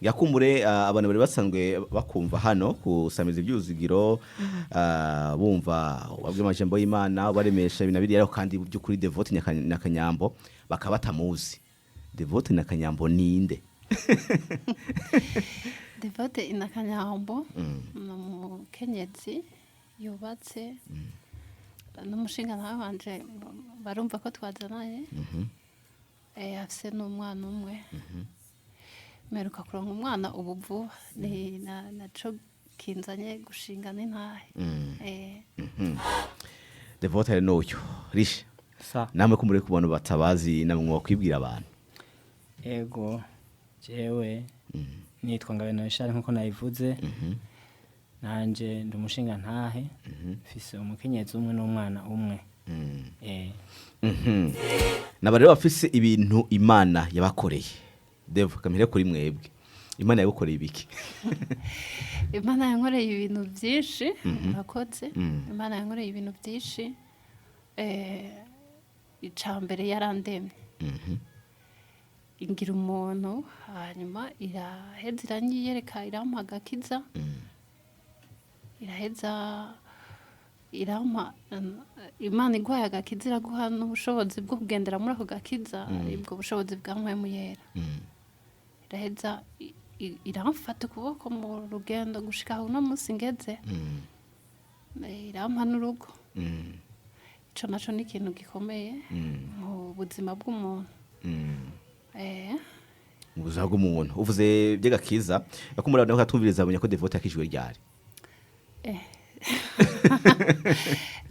yakumure abantu bari basanzwe bakumva hano kusamiza ibyuzigiro bumva wabwe amajambo y'Imana baremesha ibintu biri ariko kandi by'ukuri Devote Nyakanyambo bakaba batamuzi. Devote Nyakanyambo ninde? Devote Nyakanyambo n'umukenyezi yubatse n'umushinga nawe wanje barumva ko twazanaye afise n'umwana umwe meruka kuronka umwana ubuvu ni naco kinzanye gushinga n'intahe Devote ari n'uyo rishe namwe ko muri kubona batabazi namwe mwokwibwira abantu. Ego jewe nitwa Ngabenashari nkuko nayivuze nanje ndi umushinga ntahe mfise umukenyezi umwe n'umwana umwe. Naba rero bafise ibintu Imana yabakoreye. Devo kamire kuri mwebwe Imana yagukoreye ibiki? Imana yankoreye ibintu byinshi nakoze. Imana yankoreye ibintu byinshi icambere yarandemye ingira umuntu hanyuma iraheza iranyiyereka irampa agakiza iraheza irampa Imana igwaye agakiza iraguha n'ubushobozi bwo kugendera muri ako gakiza aribwo bushobozi bwa mpwemu yera iraheza iramfata ukuboko mu rugendo gushika aho uno munsi ngeze irampa n'urugo ico naco ni ikintu gikomeye mu buzima bw'umuntu. Mu buzima bw'umuntu uvuze by'agakiza yakumura naho katumviriza abanya ko Devote yakishwe ryari?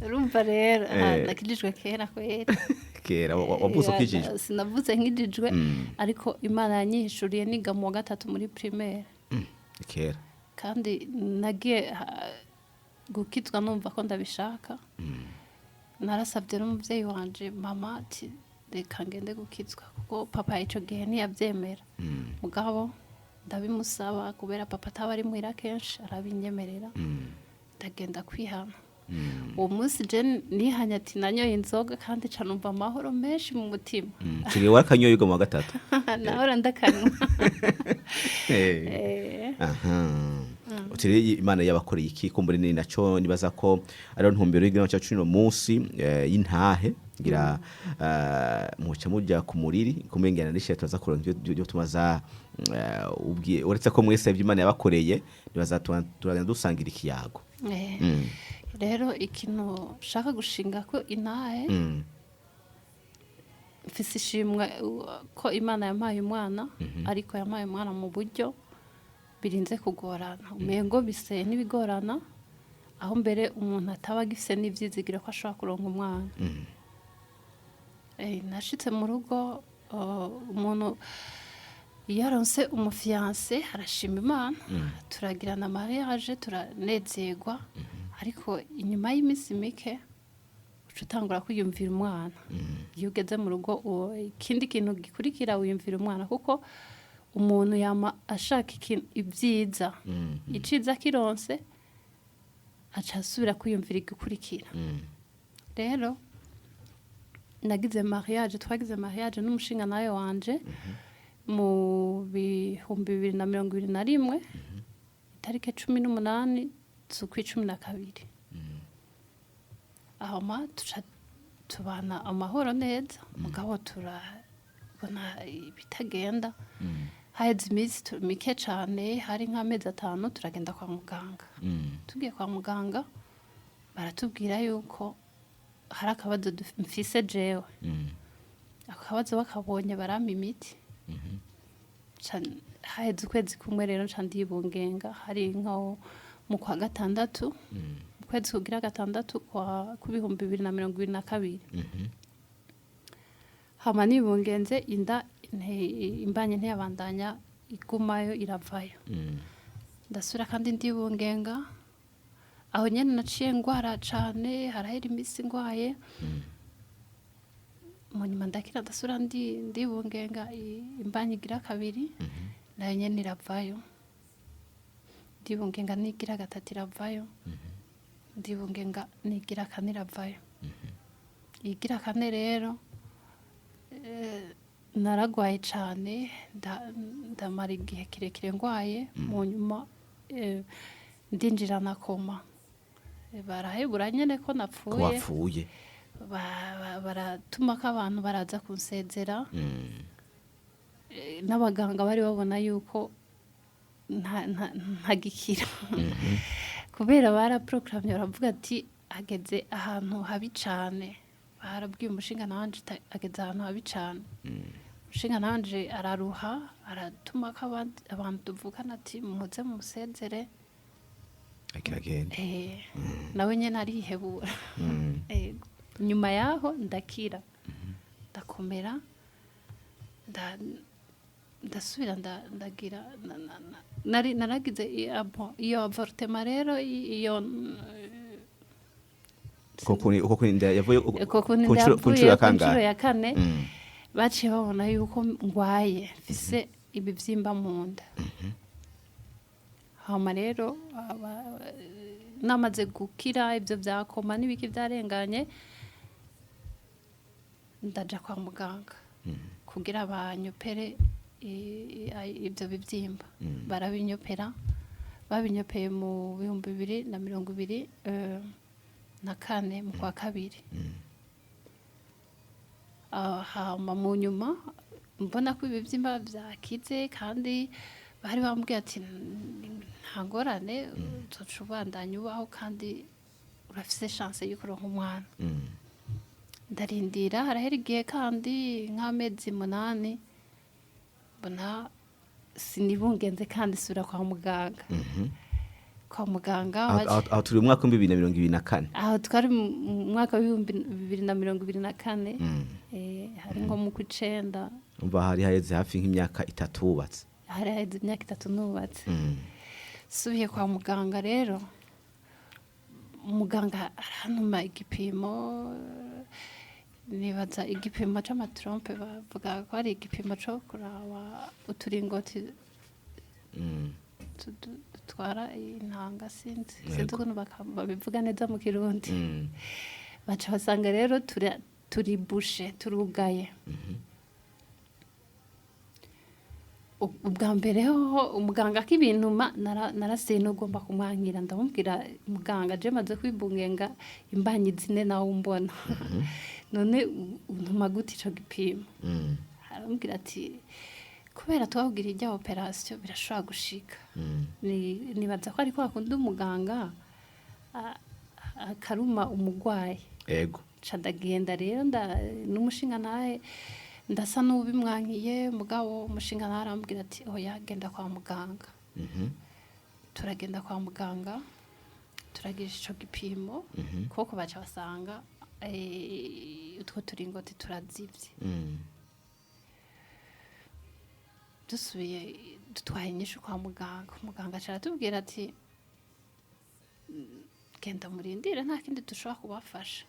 Urumva rero nakijijwe kera kwera kera wabuze ukijijwe sinavuze nkijijwe ariko Imana yanyihishuriye niga mu wa gatatu muri primaire kera kandi nagiye gukizwa numva ko ndabishaka narasabye n'umuvyeyi wanje mama ati reka ngende gukizwa kuko papa ico gihe ntiyavyemera mugabo ndabimusaba kubera papa ataba ari muhira kenshi arabinyemerera ndagenda kwihana. Uwo munsi je nihanya ati nanyoye inzoga kandi ca numva amahoro menshi mu mutima. Kigiye warakanyoye ugo mu wa gatatu? Nahora ndakanywa. Utire Imana yabakoreye iki kumbure ni naco nibaza ko ari ntumbero y'igino cyacu no munsi y'intahe ngira muca mujya ku muriri kumengena n'ishe tuza kuronka byo tumaza ubwiye uretse ko mwese by'Imana yabakoreye nibaza turagenda dusangira ikiyago. Rero ikintu shaka gushinga ko intahe mfise ishimwe ko Imana yampaye umwana ariko yampaye umwana mu buryo birinze kugorana umengo bise n'ibigorana aho mbere umuntu ataba gifise n'ivyizigiro ko ashobora kuronka umwana. Nashitse mu rugo umuntu yaronse umufiance arashima Imana turagirana mariage turanezerwa ariko inyuma y'imisi mike utangura kwiyumvira umwana iyo ugeze mu rugo ikindi kintu gikurikira wiyumvira umwana kuko umuntu yama ashaka ibyiza iciza kironse aca asubira kwiyumvira igikurikira. Rero nagize mariage twagize mariage n'umushinga nawe wanje mu 2021 itariki 18 z'ukwi 12 aho tubana amahoro neza mugabo turabona bitagenda haheze iminsi mike cane hari nk'amezi 5 turagenda kwa muganga tugiye kwa muganga baratubwira yuko hari akabazo mfise jewe akabazo bakabonye barampa imiti haheze ukwezi kumwe rero nca ndibungenga hari nko mu kwa gatandatu ukwezi kugira gatandatu kwa 2022 hama nibungenze inda imbanye ntiyabandanya igumayo iravayo ndasura kandi ndibungenga aho nyene naciye ngwara cane harahera imisi ngwaye munyuma ndakira ndasura ndibungenga imbanye igira kabiri nayo nyene iravayo ndibungenga nigira gatatu iravayo ndibungenga nigira kane iravayo igira kane rero naragwaye cyane ndamara igihe kirekire ngwaye mu nyuma ndinjira na koma barahebura nyene ko ko napfuye wapfuye baratuma ko abantu baraza kunsezera n'abaganga bari babona yuko ntagikira kubera baraprogramye baravuga ati ageze ahantu habi cyane barabwiye umushinga nanje ageze ahantu habi cyane umushinga nanje araruha aratuma ko abantu tuvukana ati muze musezere akagenda nawe nyene arihebura nyuma yaho ndakira ndakomera ndasubira ndagira naragize iyo avortema rero iyo uko kurinda yavuye ku nshuro ya kane baciye babona yuko ngwaye mfise ibivyimba mu nda hama rero namaze gukira ibyo byakoma n'ibiki byarenganye ndaja kwa muganga kugira banyopere ibyo bibyimba barabinyopera babinyopeye mu 2024 mu kwa kabiri hama mu nyuma mbona ko ibibyimba byakize kandi bari bambwiye ati nta ngorane uzoca ubandanya ubaho kandi urafise chance yo kuronka umwana ndarindira harahera igihe kandi nk'amezi 8 mbona sinibungenze kandi sura kwa muganga kwa muganga aho turi mu mwaka wa 2024 aho twari mu mwaka wa 2024 hari nko mu kwicenda umva hari haheze hafi nk'imyaka 3 wubatse hari haheze imyaka 3 nubatse subiye kwa muganga rero muganga arantuma igipimo nibaza igipimo c'amatrompe bavuga ko ari igipimo co kuraba uturingoti dutwara intanga sinzi ukuntu babivuga neza mu kirundi baca basanga rero turi bushe turugaye ubwa mbere ho umuganga k'ibintuma naraseye n'ugomba kumwankira ndamubwira muganga je maze kwibungenga imbanyi zine nawe umbona none untuma gute ico gipimo arambwira ati kubera twabwira ijya operation birashobora gushika nibaza ko ariko akunda umuganga akaruma umugwayi ego ndagenda rero n'umushinga nawe ndasa n'ubimwankiye mugabo umushinga nawe arambwira ati oya genda kwa muganga turagenda kwa muganga turagirisha ico gipimo kuko baca basanga utwo turingoti turazivye dusubiye dutwaye inyishu kwa muganga muganga aca aratubwira ati genda murindire nta kindi dushobora kubafasha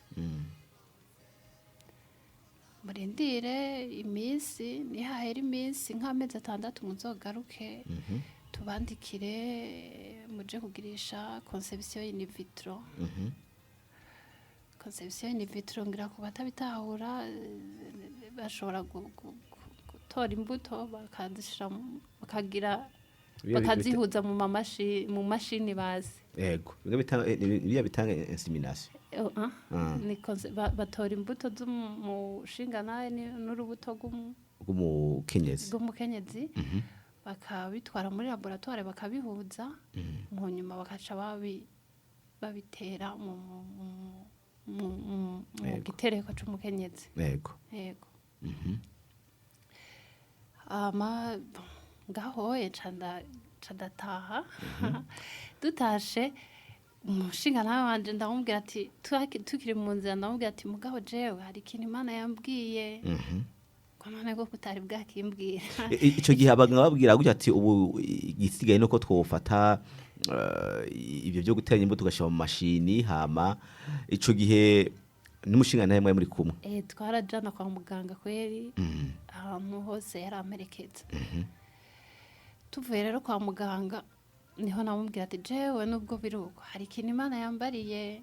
murindire iminsi nihahera iminsi nk'amezi 6 muzogaruke tubandikire muje kugirisha conception in vitro conception in vitro ngira ko batabitahura bashobora gutora imbuto bakazishira bakagira bakazihuza mu mashini bazi yego biya bitanga insemination batora imbuto zo mu shinga naye n'urubuto rw'umukenyezi bakabitwara muri laboratoire bakabihuza mu nyuma bakaca babitera mu gitereko c'umukenyezi yego ngahoye candataha dutashe umushinga nawe wanje ndamubwira ati tukiri mu nzira ndamubwira ati mugabo jewe hari ikintu Imana yambwiye ko none ko kutari bwakimbwira ico gihe abaganga babwira gutya ati ubu igisigaye no ko twofata ibyo byo gutera imbuto tugashira mu mashini hama ico gihe n'umushinga nawe muri kumwe twarajana kwa muganga kweri ahantu hose yaramerekeza tuvuye rero kwa muganga niho namubwira ati jewe nubwo biruko hari ikintu Imana yambariye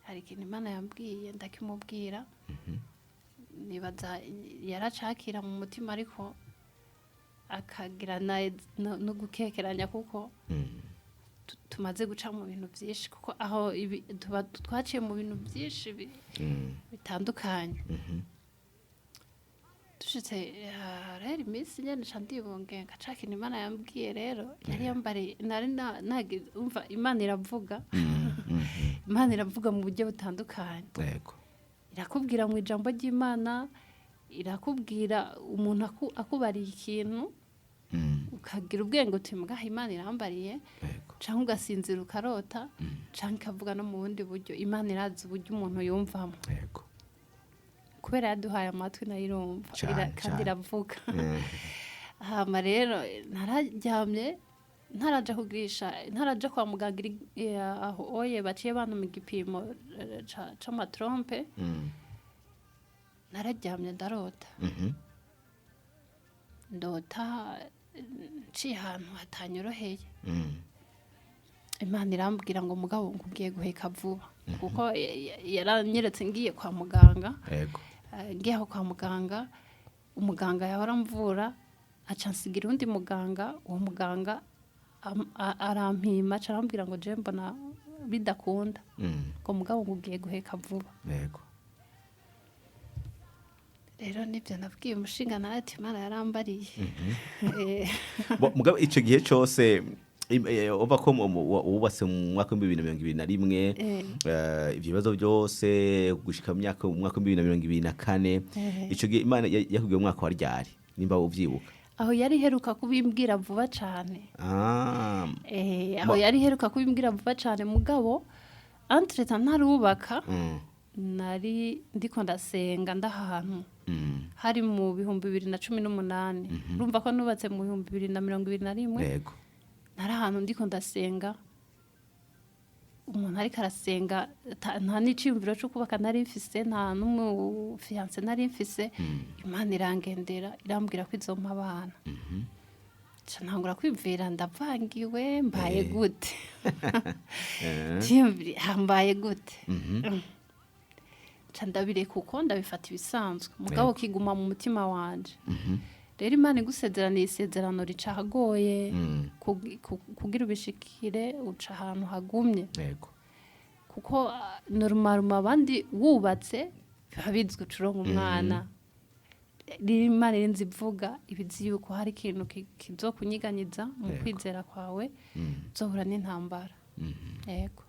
hari ikintu Imana yambwiye ndakimubwira nibaza yaracakira mu mutima ariko akagira no gukekeranya kuko tumaze guca mu bintu byinshi kuko aho twaciye mu bintu byinshi bitandukanye dushitse rero iminsi nyene ca ndibunge ngacakira Imana yambwiye rero yari yambari nari umva Imana iravuga Imana iravuga mu buryo butandukanye yego irakubwira mu ijambo ry'Imana irakubwira umuntu akubariye ikintu ukagira ubwenge uti mbwa Imana irambariye canke ugasinzira ukarota canke ikavuga no mu bundi buryo Imana irazi uburyo umuntu yumvamo yego kubera yaduhaye amatwi nayirumva kandi iravuga hama rero nararyamye ntaraja kwa muganga aho oye baciye bantu mu gipimo c'amatrompe nararyamye ndarota ndota nciye ahantu hatanyoroheye Imana irambwira ngo mugabo ngugiye guheka vuba kuko yaranyeretse ngiye kwa muganga yego ngiye aho kwa muganga umuganga yahora mvura aca nsigira undi muganga uwo muganga arampima aca arambwira ngo je mbona bidakunda ngo mugabo ngugiye guheka vuba yego rero nibyo nabwiye umushinga nawe ati Imana yarambariye mugabo ico gihe cose uva ko wubatse mu mwaka wa 2021 ivyo bibazo byose gushika mu mwaka wa 2024 ico gihe Imana yakubwiye umwaka wa ryari nimba uvyibuka aho yari heruka kubimbwira vuba cyane aho yari heruka kubimbwira vuba cyane mugabo entreta ntarubaka nari ndiko ndasenga ndahantu hari mu 2018 urumva ko nubatse mu 2021 yego nari ahantu ndiko ndasenga umuntu ariko arasenga nta n'iciyumviro cyo kubaka nari mfise nta n'umufiance nari mfise Imana irangendera irambwira ko izompa abana ntangura kwibwira ndavangiwe mbaye gute mbaye gute ndabire kuko ndabifata ibisanzwe mugabo kiguma mu mutima wanje rero Imana igusezeraniye isezerano ricagoye kugira ubishikire uca ahantu hagumye yego kuko normal abandi wubatse babizwe ucuronka umwana Imana irinzi ivuga ibizi yuko hari ikintu kizokunyiganyiza mu kwizera kwawe uzohura n'intambara yego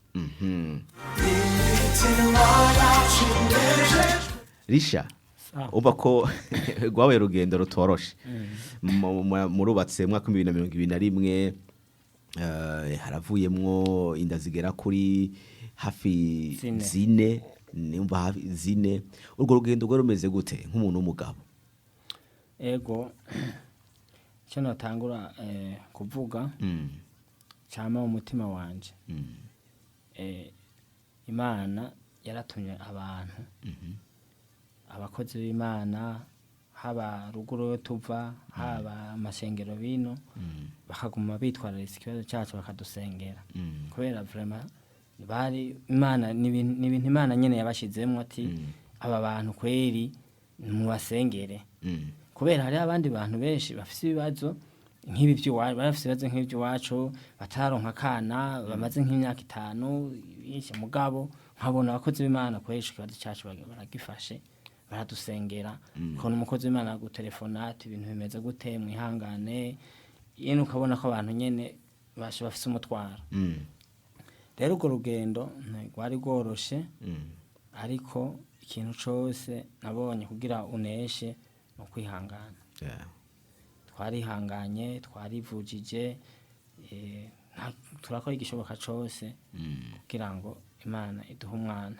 Risha uba ko rwabaye urugendo rutoroshe murubatse mwaka 2021 haravuyemwo inda zigera kuri hafi zine nimba hafi zine urwo rugendo rwo rumeze gute nk'umuntu w'umugabo ego cyo natangura kuvuga cyama mu mutima wanje Imana yaratumye abantu abakozi b'Imana haba ruguru tuva haba amashengero bino bakaguma bitwararisa ikibazo cyacu bakadusengera kubera vraiment bari Imana n'ibintu Imana nyene yabashizemo ati aba bantu kweri mu basengere kubera hari abandi bantu benshi bafite ibibazo nk'ibi by'iwacu barafite ibibazo nk'iby'iwacu bataronka kana bamaze nk'imyaka 5 yinshi mugabo nkabona abakozi b'Imana kwesha ikibazo cyacu baragifashe baradusengera ko n'umukozi w'Imana gutelefona ati ibintu bimeze gute mwihangane yene ukabona ko abantu nyene bafite umutwaro rero urwo rugendo rwari rworoshe ariko ikintu cyose nabonye kugira uneshe no kwihangana twarihanganye twarivujije turakora igishoboka cyose kugira ngo Imana iduhe umwana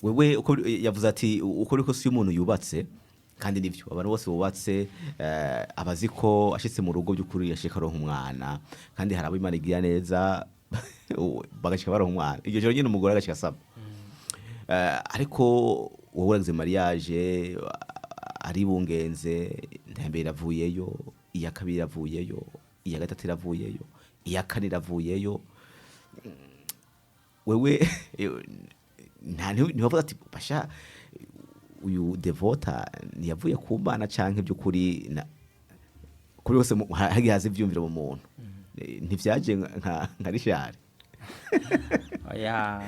wewe uko yavuze ati uko riko si umuntu yubatse kandi nivyo abantu bose bubatse abazi ko ashitse mu rugo by'ukuri yashika ronka umwana kandi harabo Imana igira neza bagashika baronka umwana iryo joro nyine umugore agashika saba ariko wowe uragize mariage ari bungenze ntembere iravuyeyo iya kabiri iravuyeyo iya gatatu iravuyeyo iya kane iravuyeyo wewe ntibavuga ati basha uyu devota ntiyavuye ku Mana canke by'ukuri kuri wese hagiye haza ivyumviro mu muntu ntivyaje nka rishari oya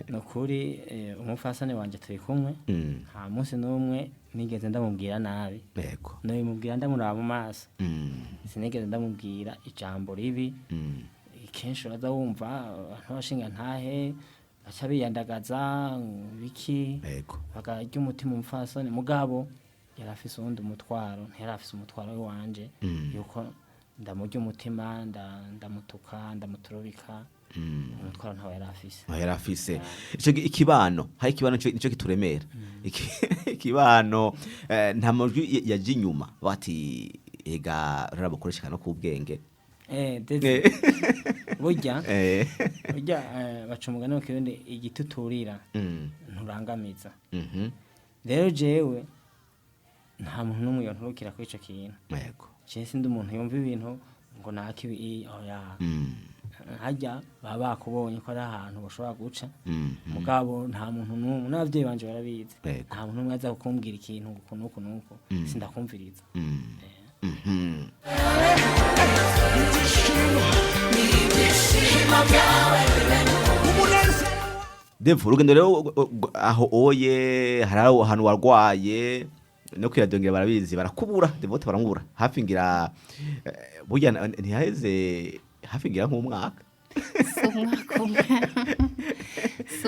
nukuri umufasane wanje turi kumwe nta munsi n'umwe nigeze ndamubwira nabi yego nabimubwira ndamuraba mu maso sinigeze ndamubwira ijambo ribi kenshi uraza wumva abantu bashinga ntahe baca biyandagaza biki bakarya umutima umufasane mugabo yari afise uwundi umutwaro ntiyari afise umutwaro wanje yuko ndamurya umutima ndamutuka ndamuturubika umutwaro ntawe yari afise ico ikibano hari ikibano nico kituremera ikibano nta majwi yaje inyuma bati ega rarabakoresha no kubwenge burya baca umugani w'Ikirundi igituturira nturangamiza rero jewe nta muntu n'umwe yonturukira kuri ico kintu je sindi umuntu yumva ibintu ngo nakibi oya hajya baba bakubonye ko ari ahantu bashobora guca mugabo nta muntu n'umwe n'abavyeyi banje barabizi nta muntu n'umwe aza kukumbwira ikintu nuko sindakumviriza Devu urugendo rero aho oye hari ahantu warwaye no kwiyadongera barabizi barakubura Devota baramubura hafi ngira burya ntihaheze hafi ngira nk'umwaka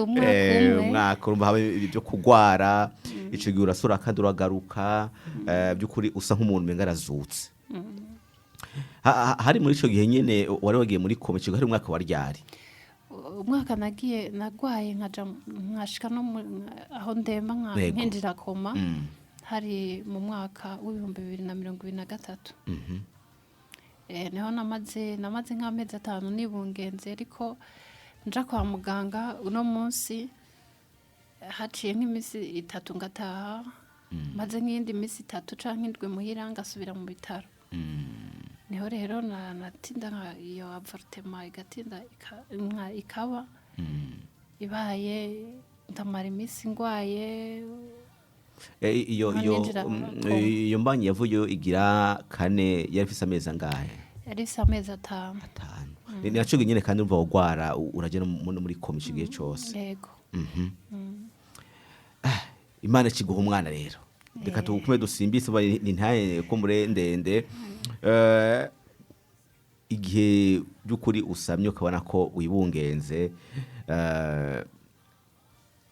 umwaka urumva habe ibyo kugwara ico gihe urasura kandi uragaruka by'ukuri usa nk'umuntu menga arazutse hari muri ico gihe nyene wari wagiye muri koma ico hari umwaka waryari umwaka nagwaye nkashika no aho ndemba nkinjira koma hari mu mwaka w'2023 niho namaze nk'amezi 5 nibungenze ariko nja kwa muganga uno munsi haciye nk'imisi 3 ngataha maze nk'indi misi 3 canke 7 muhira ngasubira mu bitaro niho rero natinda iyo avortement igatinda ikaba ibaye ndamara imisi ngwaye iyo mbanyi yavuye igira 4 yari ifise amezi angahe yari ifise amezi 5 ni naco nyene kandi umva ugwara uragera muri komishi gihe cyose yego Imana kiguha umwana rero reka tukume dusimbise ni ntaye ko murendende igihe by'ukuri usamye ukabona ko wibungenze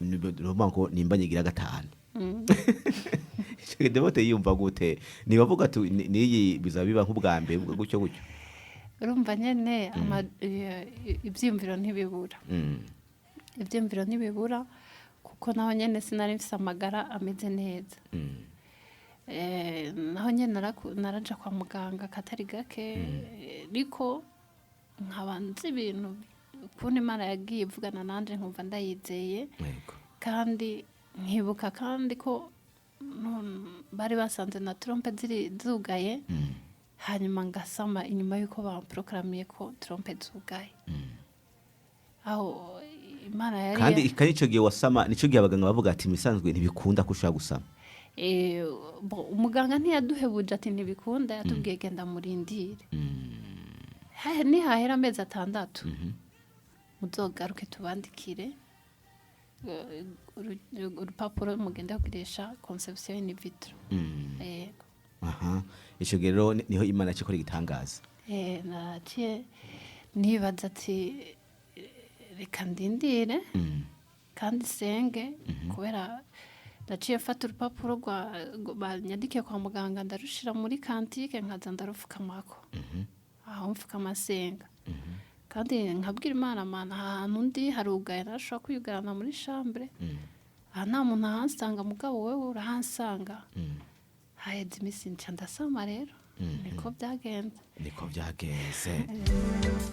ngo nimbanye igira 5 Devote yumva gute nibavuga ati niyi bizabiba nk'ubwa mbere gutyo urumva nyene ivyumviro ntibibura kuko naho nyene sinari mfise amagara ameze neza naho nyene naraja kwa muganga katari gake ariko nkabanze ibintu ukuntu Imana yagiye ivugana nanje nkumva ndayizeye kandi nkibuka kandi ko bari basanze na trompe zugaye hanyuma ngasama inyuma yuko bamproklamiye ko trompe zugaye aho Imana yari kandi ikanico gihe wasama nico gihe abaganga bavuga ati misanzwe ntibikunda kushaka gusama umuganga ntiyaduhebuje ati ntibikunda yatubwiye genda murindire nihahera amezi 6 muzogaruke tubandikire urupapuro mugenda kugirisha conception in vitro ico gihe rero niho Imana yakora igitangaza naciye nibaza ati reka ndindire kandi senge kubera naciye fata urupapuro banyandikiye kwa muganga ndarushira muri kantike nkaza ndarufukamako aho mfuka amasenga kandi nkabwira Imana ahantu ndi harugaye narashobora kwiyugarana muri chambre aha nta muntu ahansanga mugabo wewe urahansanga haheze imisi nca ndasama rero niko byagenze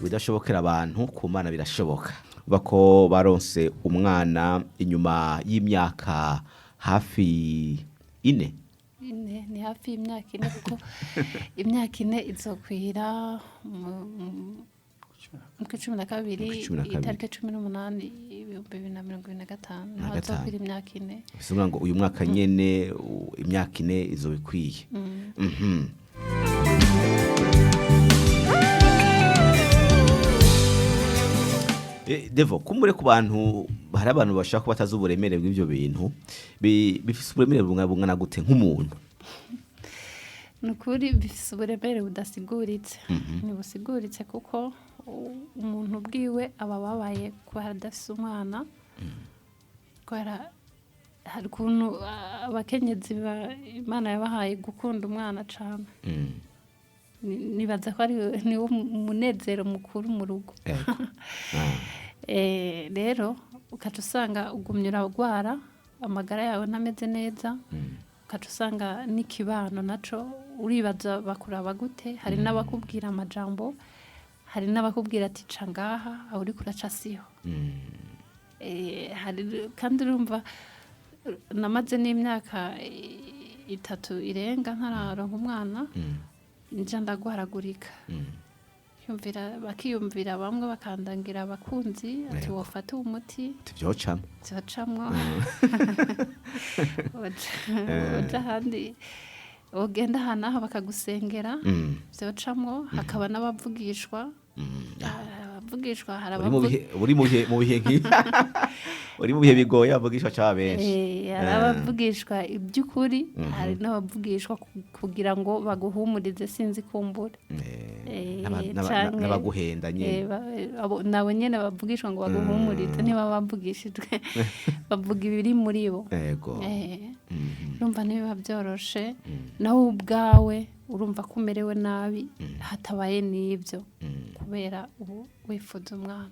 bidashobokera abantu ku Mana birashoboka bako baronse umwana inyuma y'imyaka hafi 4 ni hafi y'imyaka 4 kuko imyaka 4 izokwira mu kw'icumi na kabiri Mu kw'icumi na kabiri. itariki 18 ibihumbi 2025 niho gatanu. hazokwira imyaka 4. bivuga ngo uyu mwaka nyene imyaka 4 izo bikwiye. Devo kumure ku bantu hari abantu bashaka kuba batazi uburemere bw'ibyo bintu bifise uburemere bungana gute nk'umuntu. Nukuri bifise uburemere budasiguritse. Ntibusiguritse kuko umuntu bwiwe aba babaye kuba adafise umwana. Kubera hari ukuntu abakenyezi Imana yabahaye gukunda umwana cane. Nibaza ko ni umunezero mukuru mu rugo. Rero ukaca usanga ugumye uragwara amagara yawe ntameze neza. Ukaca usanga n'ikibano naco uribaza bakuraba gute. Hari n'abakubwira amajambo, hari n'abakubwira ati ca ngaha aho uriko uraca siho. Kandi urumva namaze n'imyaka 3 irenga ntararonka umwana. Nja ndagwaragurika. Bakiyumvira bamwe bakandangira abakunzi ati wofata umuti Tuvyocamo. Tuvyocamwo. Oja handi ugenda hanaha bakagusengera. Vyocamwo hakaba n'abavugishwa. Abavugishwa uri mu bihe nk'ibi. Uri mu bihe bigoye abavugishwa cyaba benshi. Abavugishwa iby'ukuri hari n'abavugishwa kugira ngo baguhumurize sinzi kumbura. N'abaguhenda nyene. Nabo nyene bavugishwa ngo baguhumurize niba bavugishijwe bavuga ibiri muri bo. Yego. Urumva niba byoroshe nawe ubwawe urumva ko umerewe nabi hatabaye n'ibyo kubera ubu wifuza umwana.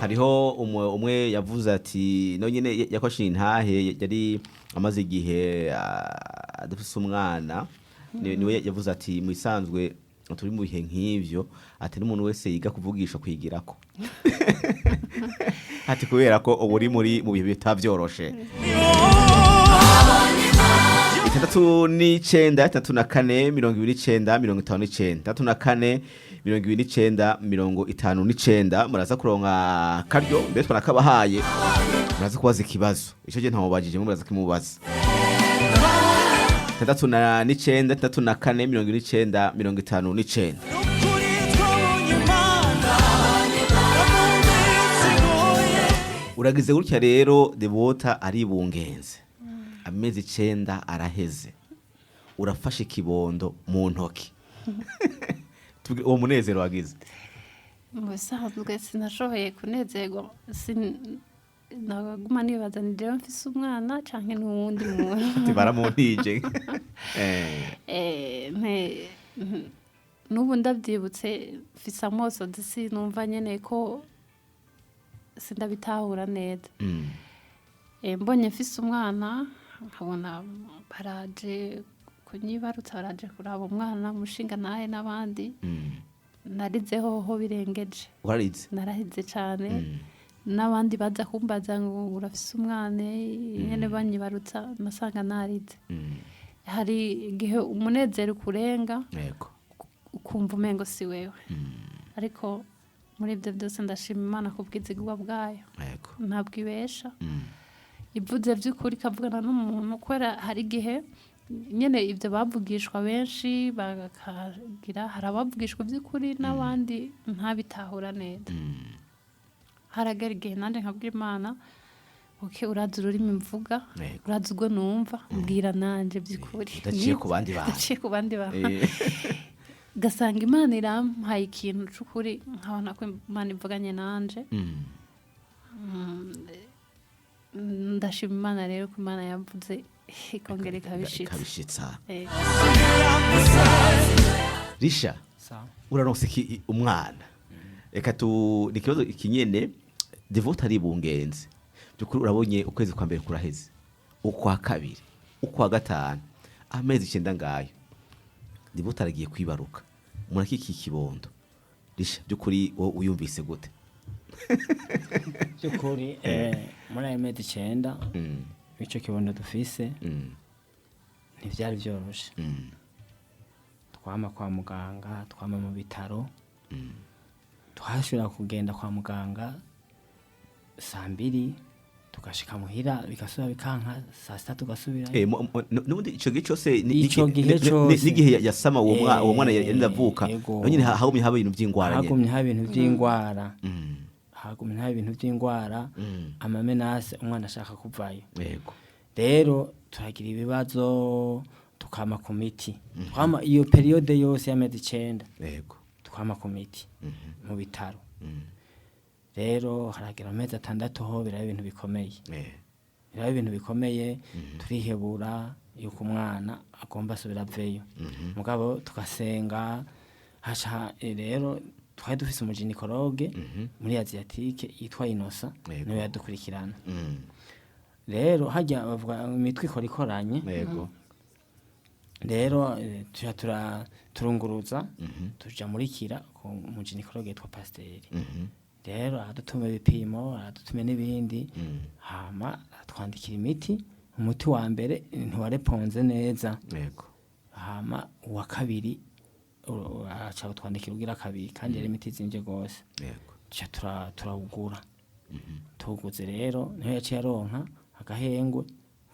Hariho umwe yavuze ati no nyene yakoshe intahe yari amaze igihe adafise umwana. Niwe yavuze ati mu isanzwe turi mu bihe nk'ivyo ati n'umuntu wese yiga kuvugisha kwigirako. Ati kubera ko ubu uri mu bihe bitavyoroshe. 39 34 29 59 34 29 59 muraza kuronka karyo mbese twanakabahaye muraza kubaza ikibazo ico je ntamubajije muraza kimubaza 39 34 29 59 uragize gutya rero Devota aribungenze amezi 9 araheze urafashe ikibondo mu ntoki. Uwo munezero wagize musanzwe sinashoboye kunezerwa naguma nibaza ni jewe mfise umwana canke n'uwundi muntu baramuntije. N'ubu ndavyibutse mfise amoso disi numva nyene ko sindabitahura neza. Mbonye mfise umwana nkabona baraje kunyibarutsa baraje kuraba umwana mushinga nahe n'abandi. Narizeho ho birengeje. Warize? Narahize cyane. N'abandi baza kumbaza ngo urafise umwana nyene banyibarutsa nasanga narize. Hari igihe umunezero kurenga. Yego. Ukumva umengo si wewe. Ariko muri ibyo byose ndashima Imana kubwizigwa bwayo. Yego. Ntabwo ibesha. Ivuze by'ukuri kavugana n'umuntu kwera hari igihe nyene ibyo bavugishwa benshi bakagira harabavugishwa by'ukuri n'abandi ntabitahura neza. Haragera igihe nanje nkabwira Imana uraza ururimi mvuga uraza ubwo numva mbwira nanje by'ukuri ndaciye ku bandi bantu gasanga Imana irampaye ikintu c'ukuri nkabona ko Imana ivuganye nanje. Ndashima Imana rero ko Imana yavuze ikongera ikabishitsa. Risha uraronse umwana reka ni ikibazo ikinyene Devota aribungenze byukuri urabonye ukwezi kwa mbere kuraheze ukwa kabiri ukwa gatanu amezi 9 ngayo Devota aragiye kwibaruka muraki iki kibondo Risha byukuri uyumvise gute? Byukuri muri ayo mezi 9 ico kibondo dufise ntivyari vyoroshe twama kwa muganga twama mu bitaro twashobora kugenda kwa muganga 2:00 tugashika muhira bigasubira bikanka 6:00 tugasubira nubundi ico gihe cyose Ico gihe cose. n'igihe yasama uwo mwana yari avuka Yego. nyine hagumye haba ibintu by'ingwara hagumye haba ibintu by'ingwara Mm. hagumye haba ibintu by'ingwara Mm. amamenase umwana ashaka kuvayo Yego. rero turagira ibibazo tukama ku miti twama iyo periode yose y'amezi 9 Yego. tukama ku miti mu bitaro Mm. rero haragira amezi 6 ho biraba ibintu bikomeye biraba ibintu bikomeye turihebura yuko umwana agomba asubira aveyo mugabo tugasenga hasha rero twari dufise umuginekologe muri Asiatique yitwa Inosa Yego. niwe yadukurikirana Mm. rero hajya bavuga imitwe ikoranye Yego. rero turunguruza tuja muri kira ku muginekologe yitwa Pasiteri rero aradutuma ibipimo aradutuma n'ibindi hama atwandikira imiti umuti wa mbere ntiwareponze neza Yego. hama uwa kabiri aca utwandikira ugira kabiri kandi yari imiti zimvye gose Yego. ca turawugura tuguze rero niho yaciye aronka agahengwe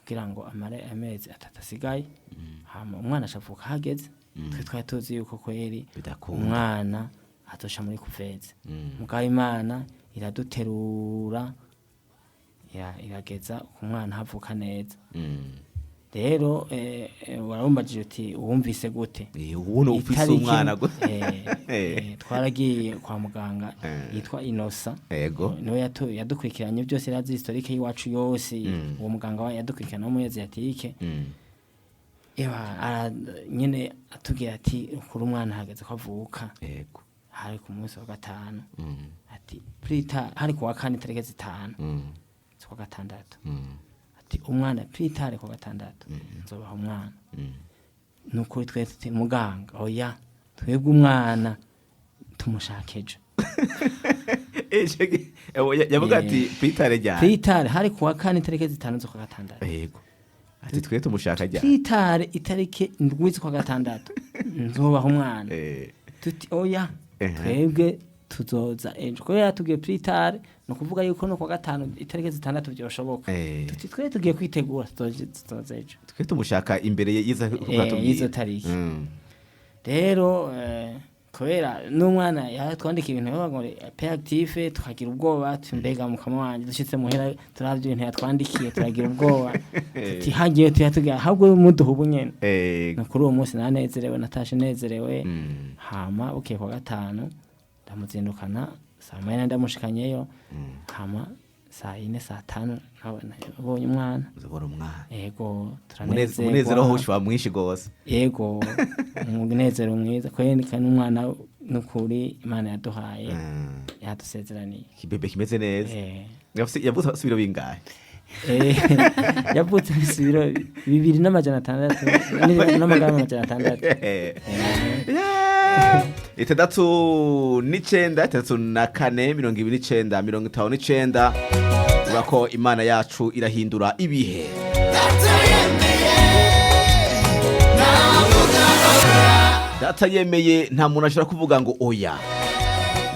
kugira ngo amare amezi 3 asigaye hama umwana ashavuka hageze twe twari tuzi yuko kweri Bidakunda. umwana atosha muri kuveze mugabo Imana iraduterura irageza ku mwana havuka neza rero warabumbajije uti wumvise gute ubuno ufise umwana twaragiye kwa muganga yitwa Inosa Yego. niwe yadukurikiranye byose yazi historique y'iwacu yose uwo muganga yadukurikirana mu Asiatique nyene atubwira ati kuri umwana hageze ko avuka Yego. hari ku munsi wa 5 ati prita hari ku wa 4 tariki 5 z'ukwa gatandatu ati umwana prita hari ku wa 6 nzobaha umwana nuko twese muganga oya twebwe umwana tumushakeje yavuga ati Peter ryari Peter hari ku wa 4 tariki 5 z'ukwa gatandatu Yego. Ati twe tumushaka ryari Peter itariki 7 z'ukwa gatandatu nzobaha umwana tuti oya twebwe tuzoza ejo ko yatubwiye Peter no kuvuga yuko no kwa 5 itariki 6 byoshoboka tuti twe tugiye kwitegura tuzoza ejo twe tumushaka imbere y'izo tariki rero kubera n'umwana yatwandika ibintu bavuga ngo pe active tukagira ubwoba tumbega mu kama wanje dushitse muhera turavye ibintu yatwandikiye turagira ubwoba tuti hagiye tuyatugira ahubwo muduha ubunyene no kuri uwo munsi nanezerewe natashe nezerewe hama ukiye kwa 5 ndamuzindukana saa 9 ndamushikanyeyo hama saa 4 saa 5 nabonye umwana yego turanezerwa umunezero ho ushwa mwinshi gose yego umunezero mwiza kwene kandi umwana nukuri Imana yaduhaye yadusezeraniye kibebe kimeze neza yavutse asubiro bingahe yavutse asubiro 2,600 n'amagana 600 6,9,4,59 urako Imana yacu irahindura ibihe data yemeye nta muntu ashobora kuvuga ngo oya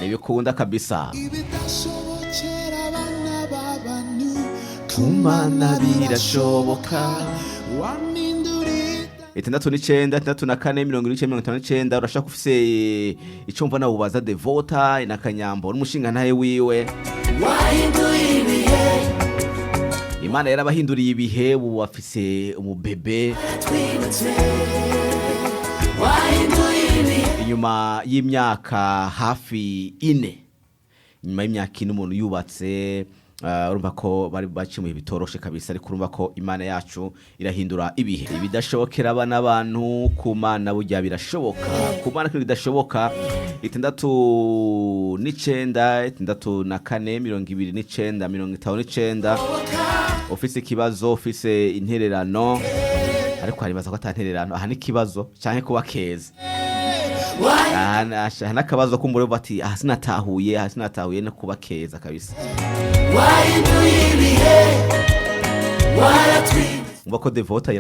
nibikunda kabisa kumana birashoboka 6,9,4,59 urashaka ufise icyo mva nawe ubaza Devota inakanyambo n'umushinga ntaye wiwe Imana yarabahinduriye ibihe ubu bafise umubebe inyuma y'imyaka hafi 4 nyuma y'imyaka 4 umuntu yubatse urumva ko bari bacimuye bitoroshe kabisa ariko urumva ko Imana yacu irahindura ibihe ibidashobokera abana abantu ku Mana burya birashoboka ku Mana ko bidashoboka 6,9,4,29,59 ofise ikibazo ofise intererano ariko haribaza ko atantererano aha n'ikibazo canke kuba keza aha nakabazo kumbure bati aha sinatahuye no kuba keza kabisa Mba ko Devota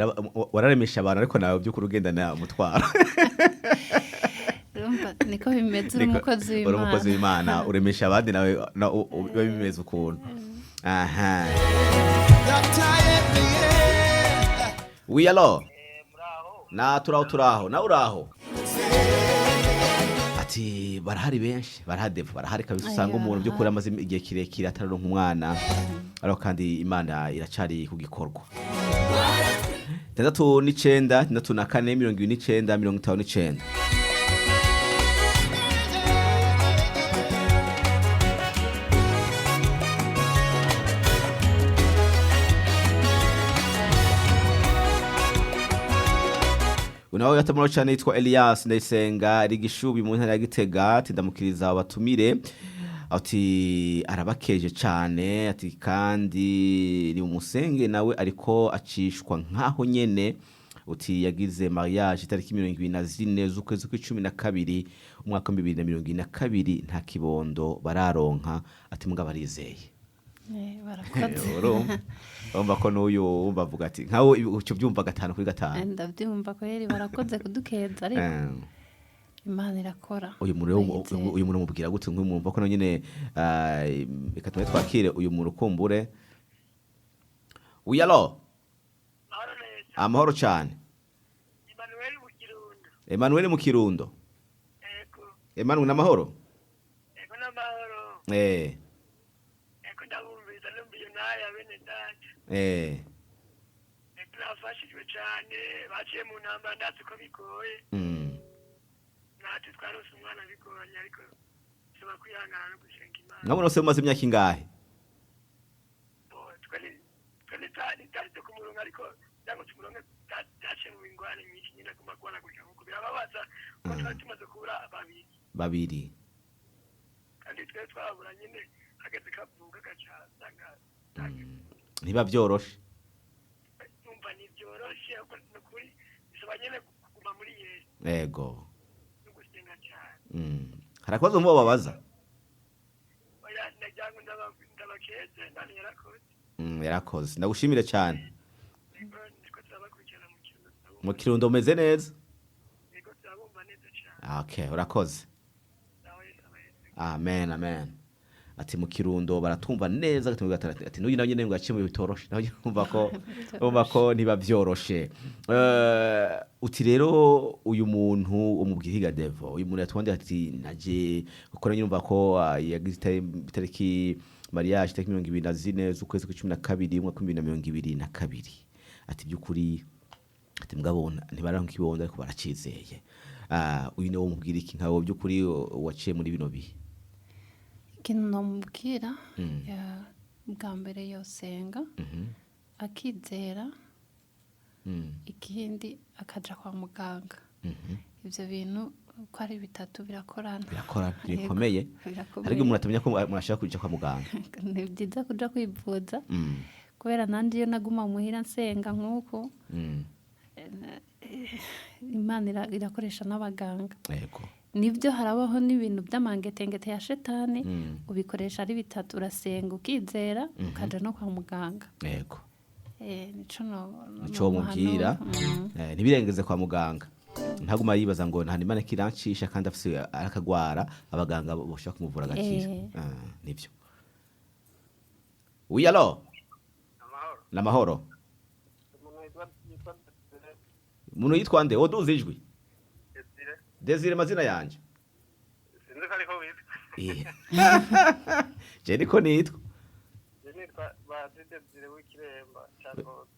wararemesha abantu ariko nawe by'ukuri ugenda na mutwara urumva niko bimeze uri Niko- umukozi uri umukozi w'imana w'imana uremesha abandi nawe biba bimeze ukuntu. Aha. Oui, alors? Na turaho nawe uraho? Ati barahari benshi barahari kabisa, usanga Aya. umuntu by'ukuri amaze igihe kirekire atararonka umwana, ariko kandi imana iracari ku gikorwa. 69 64 29 59. Unawe yatamuro cyane yitwa Elias Ndayisenga ari Gishubi mu ntara ya Gitega, ati ndamukiriza abatumire, ati arabakeje cyane, ati kandi ni umusenge nawe ariko acishwa nkaho nyene, uti yagize mariage itariki 24 z'ukwezi kwa12 umwaka 2022 nta kibondo bararonka, ati mugabo arizeye. barakoze Urumva ko n'uyu wumva avuga ati nkawe ucyo byumva 5 kuri 5. ndabyumva ko yari barakoze kudukeza ariko imana irakora. Uyu muntu mubwira gute nk'umwumva ko nyine reka tume twakire uyu muntu kumbure. Oui, alors? Amahoro cyane. Emmanuel mu Kirundo. Emmanuel namahoro? Turafashijwe cyane baciye mu ntambara ndazi ko bigoye natwe twarose umwana bigoranye ariko tuba kwihangana no gusenga Imana. Nkabona se mumaze imyaka ingahe? Twene tari ku murongo ariko cyangwa tumurongo taciye mu ingwane nyinshi nyine aguma guhanagurika nk'uko birababaza kuko twari tumaze kubura babiri kandi twe twabura nyine hageze kavuga gacasanga Ntiba byoroshe. numva ntibyoroshe nukuri bisaba nyine kuguma muri Yesu Yego. no gusenga cyane. Harakoze mu babaza. Oya najyango ndabakeze ndani yarakoze. Yarakoze. Ndagushimire cyane. Niko turabakurikirana mu Kirundo. Mu Kirundo umeze neza? Niko turabumva neza cyane. Okay, urakoze. Amen. Ati mu Kirundo baratumva neza ati n'uyu nawe nyene ngo yaciye bitoroshe, nawe umva ko ntiba byoroshe. Uti rero uyu muntu umubwiriga Devo, uyu muntu yatwandika ati naje ukora nyumva ko yagize itariki mariage itariki 24 z'ukwezi kwa 12 umwaka 2022. Ati byukuri ati mugabona ntibaranka ibondo ariko baracizeye. Uyu niwe umubwira iki nkawo byukuri waciye muri bino bihe? Ikintu namubwira bwa mbere yosenga akizera, ikindi akaja kwa muganga. Ibyo bintu ko ari bitatu birakorana bikomeye. Ariko umuntu atamenya ko murashaka kuja kwa muganga. Ni byiza kuja kwivuza kubera nandi iyo naguma muhira nsenga nk'uko Imana irakoresha n'abaganga. Yego. Nibyo harabaho n'ibintu by'amangetengete ya shetani ubikoresha ari bitatu, urasenga ukizera ukaja no kwa muganga. Yego. Nico mubwira ntibirengeze kwa muganga. Ntaguma yibaza ngo nta Imana kirancisha kandi afise arakagwara abaganga boshaka kumuvura gakira. Nivyo. Oui, alors? Namahoro. Umuntu yitwa nde? Oduze ijwi. Desire mazina yanje. Sinzi ko ariko witwa. Je niko nitwa. Nitwa Desire w'Ikiremba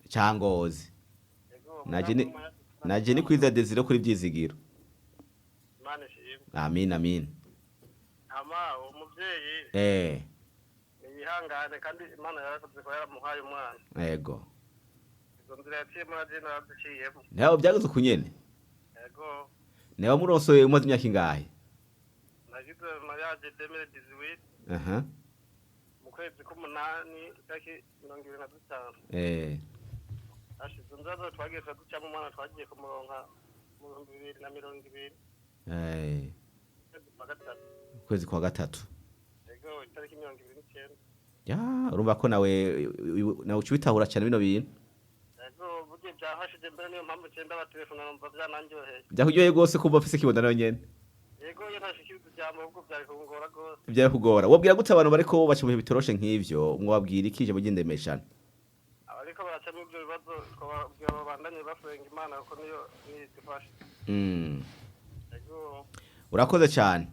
Cyangozi. Naje ni kwiza Desire kuri byizigiro. Imana ishimwe. Amin. Ama umuvyeyi yihangane kandi Imana yarakoze ko yaramuhaye umwana. Yego. Izo nzira yaciye muri agenda yaduciyemo. Naho byageze kunyene. Yego. Naho muronsoye umaze imyaka ingahe? Nagize mariage 2018. Mu kwezi k'umunani itariki 25. Ashize nzazo twagiye duca mu mwana twagiye kumuronka mu 2020. Kwezi kwa gatatu. Yego itariki 29. Ya, urumva ko nawe ucibitahura cyane bino bintu. Yego bugiye byahashije mbere niyo mpamvu cyenda batelefona numva byananjoheye. Byakuryoheye gose kumva afise kibonda nawe nyene. yego iyo ntashikiriza ijambo ahubwo byari kungora rwose. Byari kugora. Wabwira gute abantu bariko baca mu bihe bitoroshe nk'ivyo mwabwira iki ijambo ry'indemeshano? Abariko baracamo ibyo bibazo twababwira babandanye basenga Imana kuko niyo idufasha. Yego. Urakoze cyane.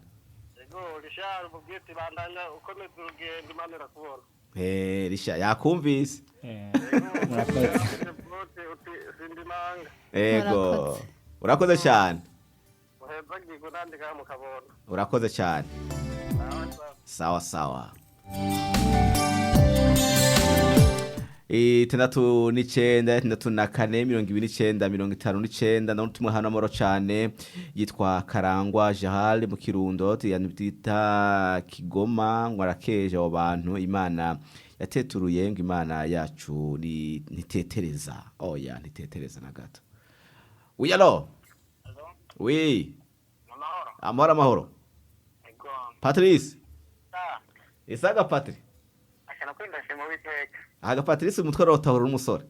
Yego Richard mubwiye ati bandanya ukomeza urugendo Imana irakubona. Risha yakumvise. murakoze Sindimanga. Ego. Urakoze cyane. Uheza ngigo nandika mu kabona. Urakoze cyane. Sawa. Sawa. 694 na utumwe hano amoro cyane yitwa Karangwa Jahal mu Kirundo yanitita Kigoma ngwarakeje abo bantu Imana yateturuye ngo Imana yacu ni nitetereza oya nitetereza na gato. Oui alors? Oui. Amahoro. Yego. Patrice. Ah, Isaga Patrice. akana kwenda shemo witeka. Aga Patrice umutwe rotahura umusore.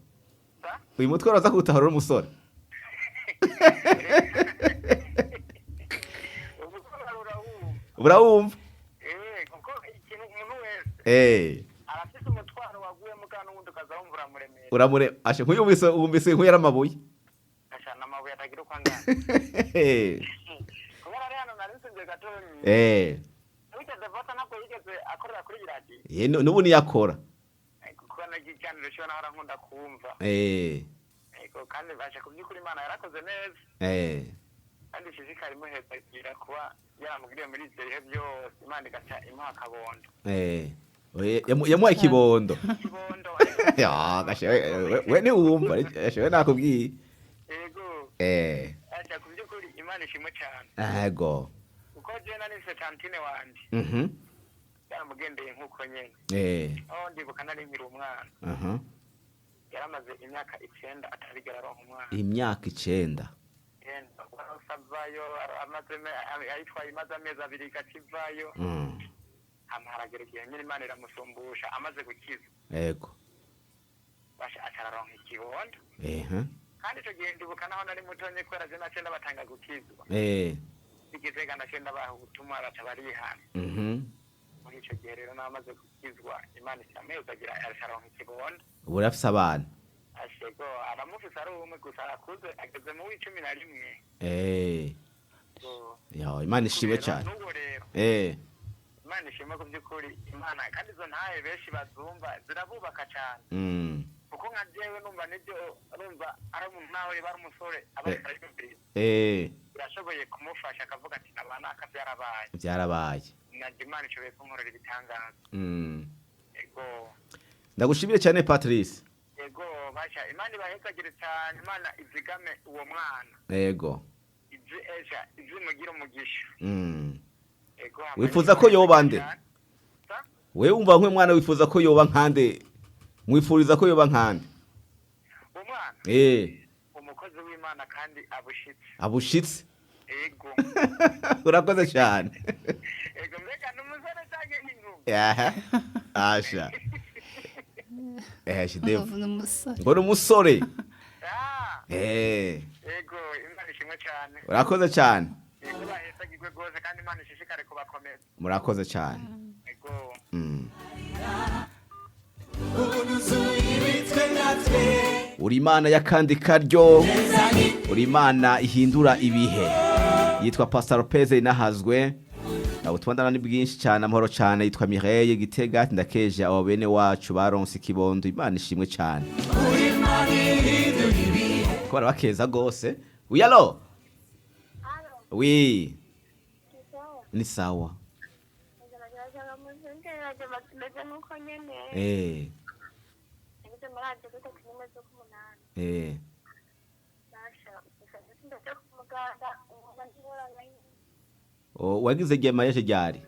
Sa? Uyu mutwe roza kutahura umusore. Urawumva? Kuko ikintu umuntu wese arafite umutwaro waguye mu kantu wundi ukazawumvura muremere. Uramure ashe wumvise nkuyara amabuye. Ashana amabuye atagira uko angana. Kubera ari hano nari nsinze gatonyi. Wigeze vota ntabwo yigeze akorera kuri radio. Nubu niyakora. Kuko nagikaniro cyo nahora nkunda kumva. Kandi basha kubyukuri Imana yarakoze neza. Kandi shishikari muheza igira kuba yaramugiriye muri ibyo bihe byose Imana igaca imuha akabondo. Yamuha ikibondo. Ikibondo. Ya gashe we ni wumva ashe nakubwiye. Yego. Acha kubyukuri Imana ishimwe cyane. Ego. Uko je nani se tantine wanje. Yaramugendeye nkuko nyene. Ndibuka nari nkiri umwana. Yaramaze imyaka 9 atarigera aronka umwana. Imyaka 9. Savayo ayitwaye imaze amezi 2 gakivayo. Amaragera igihe nyine Imana iramusumbusha amaze gukiza. Ego. Basha atararonka ikibondo. Kandi icyo gihe ndibuka naho nari mutonye kwera je nacenda batanga gukizwa. Igitega nacenda bahutumwa batabarihana. Muri icyo gihe rero namaze gukizwa Imana isameza agira araronka ikibondo. Urafise abana. Ashego aramufise ari umwe gusa akuze ageze mu 11. Ya Imana ishimwe cyane. Imana ishimwe ku by'ukuri Imana kandi zo ntaye benshi bazumva zirabubaka cyane. Kuko nka jewe numva nibyo urumva ari umuntu nawe bari umusore abari bibiri. Birashoboye kumufasha akavuga ati nabana akabyarabaye. Byarabaye. Naje Imana ishoboye kunkorera ibitangaza. Ego. Ndagushimire cyane Patrice. Ego basha Imana ibahekagire cyane Imana izigame uwo mwana. Ego. Izimugira umugisha. Ego. Wifuza ko yoba nde? Wewe umva nkwe mwana wifuza ko yoba nkande? Mwifuriza ko yoba nkande? Umwana? Umukozi w'Imana kandi abushitse. Abushitse? Ego. Urakoze cyane. Ego mbega n'umusore cyangwa inkumi? Asha. Shidevu. Umusore. Ngo n'umusore. Ego Imana ishimwe cyane. Urakoze cyane. Ego bahesagirwe rwose kandi Imana ishishikare kubakomeza. Murakoze cyane. Ego. Uri Imana yakandi karyo. Uri Imana ihindura ibihe. Yitwa Pastor Lopez inahazwe. Utubandana ni bwinshi cyane amahoro cyane yitwa Mireille Gitega ndakeje abo bene wacu baronse ikibondo Imana ishimwe cyane. Ko bakeza gose. Oui allo? Oui. Ni sawa. Wagize gema yeje ryari?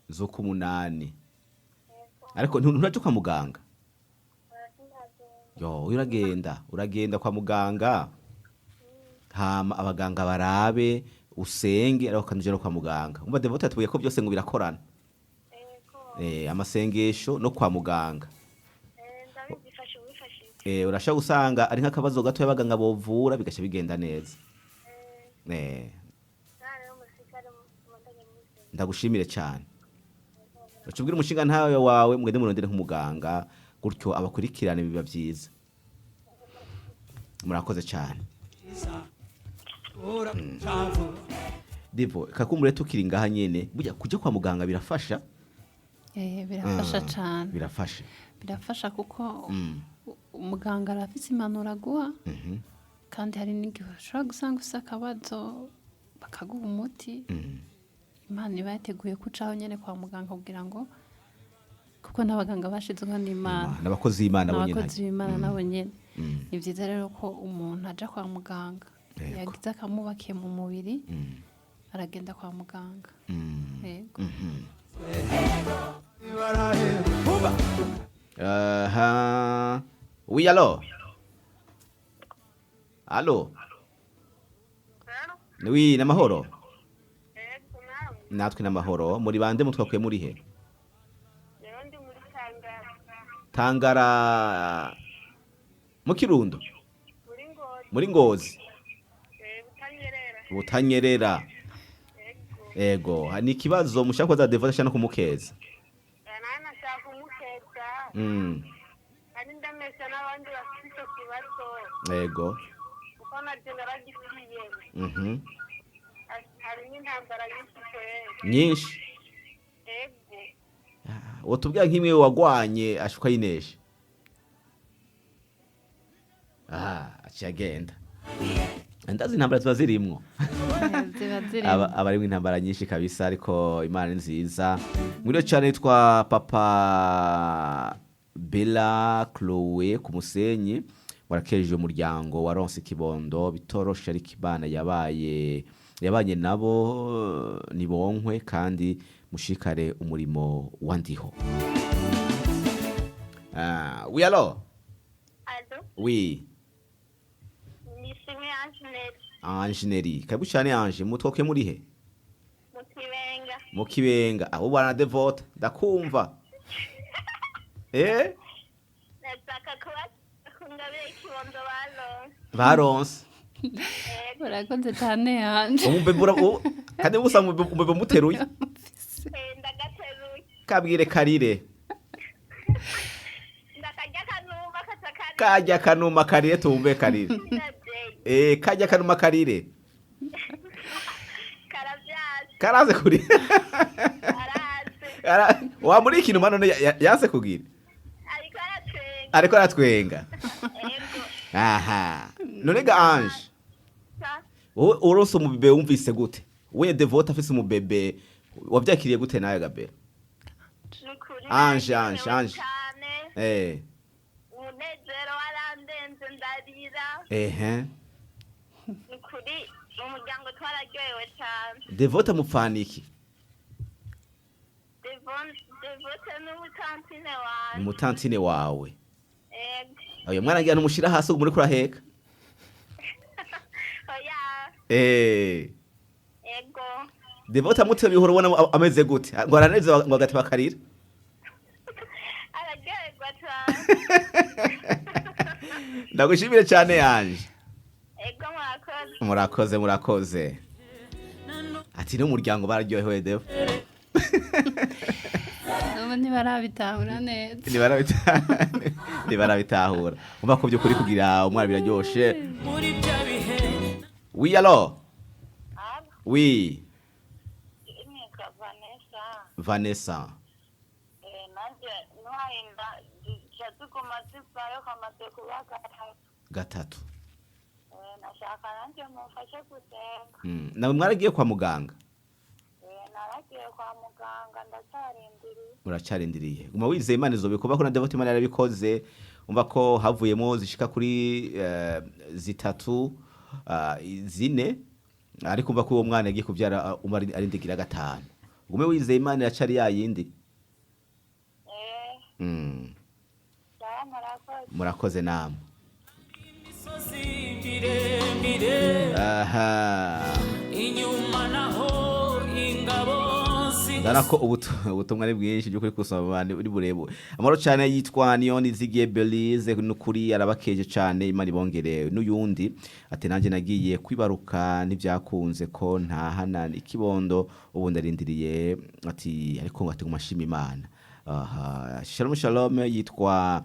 Zo ku munani. Ariko ntunaje kwa muganga? Yo uragenda kwa muganga. Hama abaganga barabe usenge ariko kanujero kwa muganga. Umva devota tubuye ko byose ngo birakorana. Amasengesho no kwa muganga. bamfashije. urashaka gusanga ari nk'akabazo gato y'abaganga bovura bigasha bigenda neza. Rero musikare mubandanye musenga. Ndagushimire cyane. Ucubwira umushinga ntawe wawe mwende murondere nk'umuganga gutyo abakurikirane biba byiza. Murakoze cyane. Divo kakumure tukiri ngaha nyene burya kujya kwa muganga birafasha. Birafasha cyane. Birafasha kuko umuganga arafite impanuro aguha kandi hari n'igihe ushobora gusanga ufite akabazo bakaguha umuti. Imana iba yateguye ko ucaho nyine kwa muganga kugira ngo kuko n'abaganga bashyizweho n'Imana n'abakozi b'Imana nabo nyine ni byiza rero ko umuntu ajya kwa muganga yagize akamubakiye mu mubiri aragenda kwa muganga. Yego. Oui, allo. Oui, namahoro. Natwe namahoro. Muri bande mutwakuye muri he? Ndi muri Tangara. Tangara mu Kirundo. Muri Ngozi. Butanyerera. Ego, hani kibazo mushaka koza devota cyane kumukeza. Nana nashaka kumukeza. Ari ndamesha n'abandi bafite kibazo. Ego. Uko na general gifitiye. Hari n'intambara nyinshi. Ego. Wotubwira nk'imwe wagwanye ashuka yinesha. Acagenda. Ndazi intambara ziba zirimwo. Abari mu intambara nyinshi kabisa ariko Imana ni nziza. Mwiriwe cyane yitwa Papa Bella Chloe ku Musenyi warakeje umuryango wa Ronse Kibondo bitorosha ariko Imana yabanye nabo nibonkwe kandi mushikare umurimo wandiho. Oui allo? Allo? Oui. Nishimye Angeneri. Karibu cyane Ange, mutwoke muri he? Mu Kibenga. Aho bana devota ndakumva. Nataka kungabira Kibondo baronse. Urakoze cyane Ange. Umubebura kandi busa umubebe muteruye. Ndagateruye. Kabwire karire. Kajya kanuma karire tumbe karire. Kajya kanuma karire. Karaze kuri. Wa muri ikintu mano yase kugira. Ariko aratwenga. Aha. Nonega Ange. Uronse umubebe wumvise gute? We devota afise umubebe wabyakiriye gute nawe Gabera? Ange. Unezero warandenze ndarira. Ukuri umuryango twararyohewe cyane. Devota mupfaniki. Devota n'umutantine wawe. Umutantine wawe. Oya mwana ngira numushira hasi muri kuraheka. Oya. Ego. Devota mute bihoro ubona ameze gute? Ngo araneze ngo agati bakarira. Araryoherwa cyane. Ndagushimire cyane Ange. Ego murakoze. Ati no muryango bararyohewe Devo. Ntibarabitahura neza. Ntibarabitahura. Umva ko byukuri kugira umwana biraryoshe. Oui allo? Oui. Vanessa. Nanje nuhainda cyatuko masifa yo kamaze kubaka gatatu. Nashaka nanje mufashe gusenga. Nawe mwaragiye kwa muganga? Naragiye kwa muganga ndacarindiriye. Muracarindiriye. Guma wizeye Imana izobikuba ko na Devota Imana yarabikoze. Umva ko havuyemo zishika kuri zitatu zine ariko umva ko uwo mwana yagiye kubyara arindigira gatanu. Gume wizeye Imana yacari yayindi. Murakoze namwe. Aha. Inyuma naho ingabo ndana ko ubutumwa ari bwinshi byo kuri kusoma abantu uri burebo amaro cyane yitwa Nioni Zigiye Belize n'ukuri arabakeje cyane Imana ibongere n'uyundi ati nanje nagiye kwibaruka ntivyakunze ko ntahana ikibondo ubu ndarindiriye ati ariko ngo ati ngumashima Imana Shalom Shalom yitwa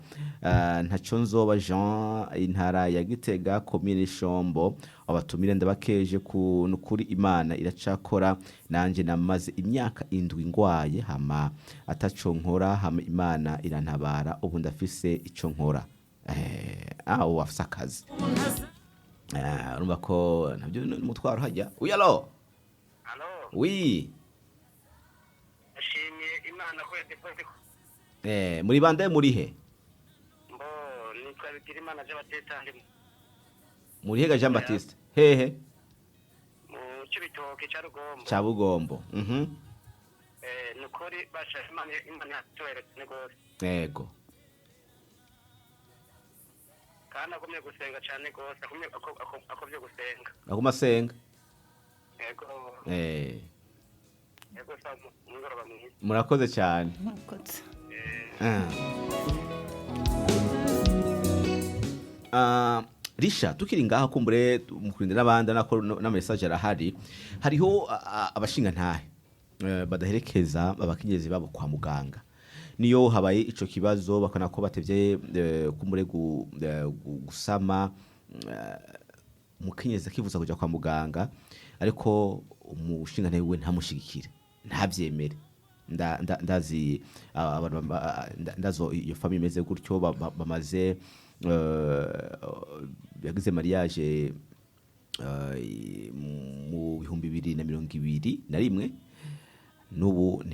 ntaco nzoba Jean intara ya Gitega komine Shombo abatumire ndabakeje ku nukuri Imana iracakora nanje namaze imyaka 7 ngwaye hama ataco nkora hama Imana irantabara ubu ndafise ico nkora aho afisa akazi urumva ko nabyo n'umutwaro hajya uyalo Allo oui ashimye Imana ko yadepoze muri bande muri he mbo nitwa bigira Imana j'abatesanje muri hega Jean Baptiste hehe mu cibitoke ca Rugombo cha Bugombo nukuri basha Imana yatweretse gose yego kandi akomye gusenga cyane gose akomye gusenga aguma senga yego yego sa mungoroba mwiza murakoze cyane murakoze Risha tukiri ngaha kumbure mukurindira abandi nako na message arahari hariho abashinga ntahe badaherekeza abakenyezi babo kwa muganga niyo habaye ico kibazo bakana ko batevye kumbure gusama umukenyezi akivuza kuja kwa muganga ariko umushinga ntahe we ntamushigikire ntavyemere ndazi ndazo iyo famille imeze gutyo bamaze yagize mariage mu 2021 nubu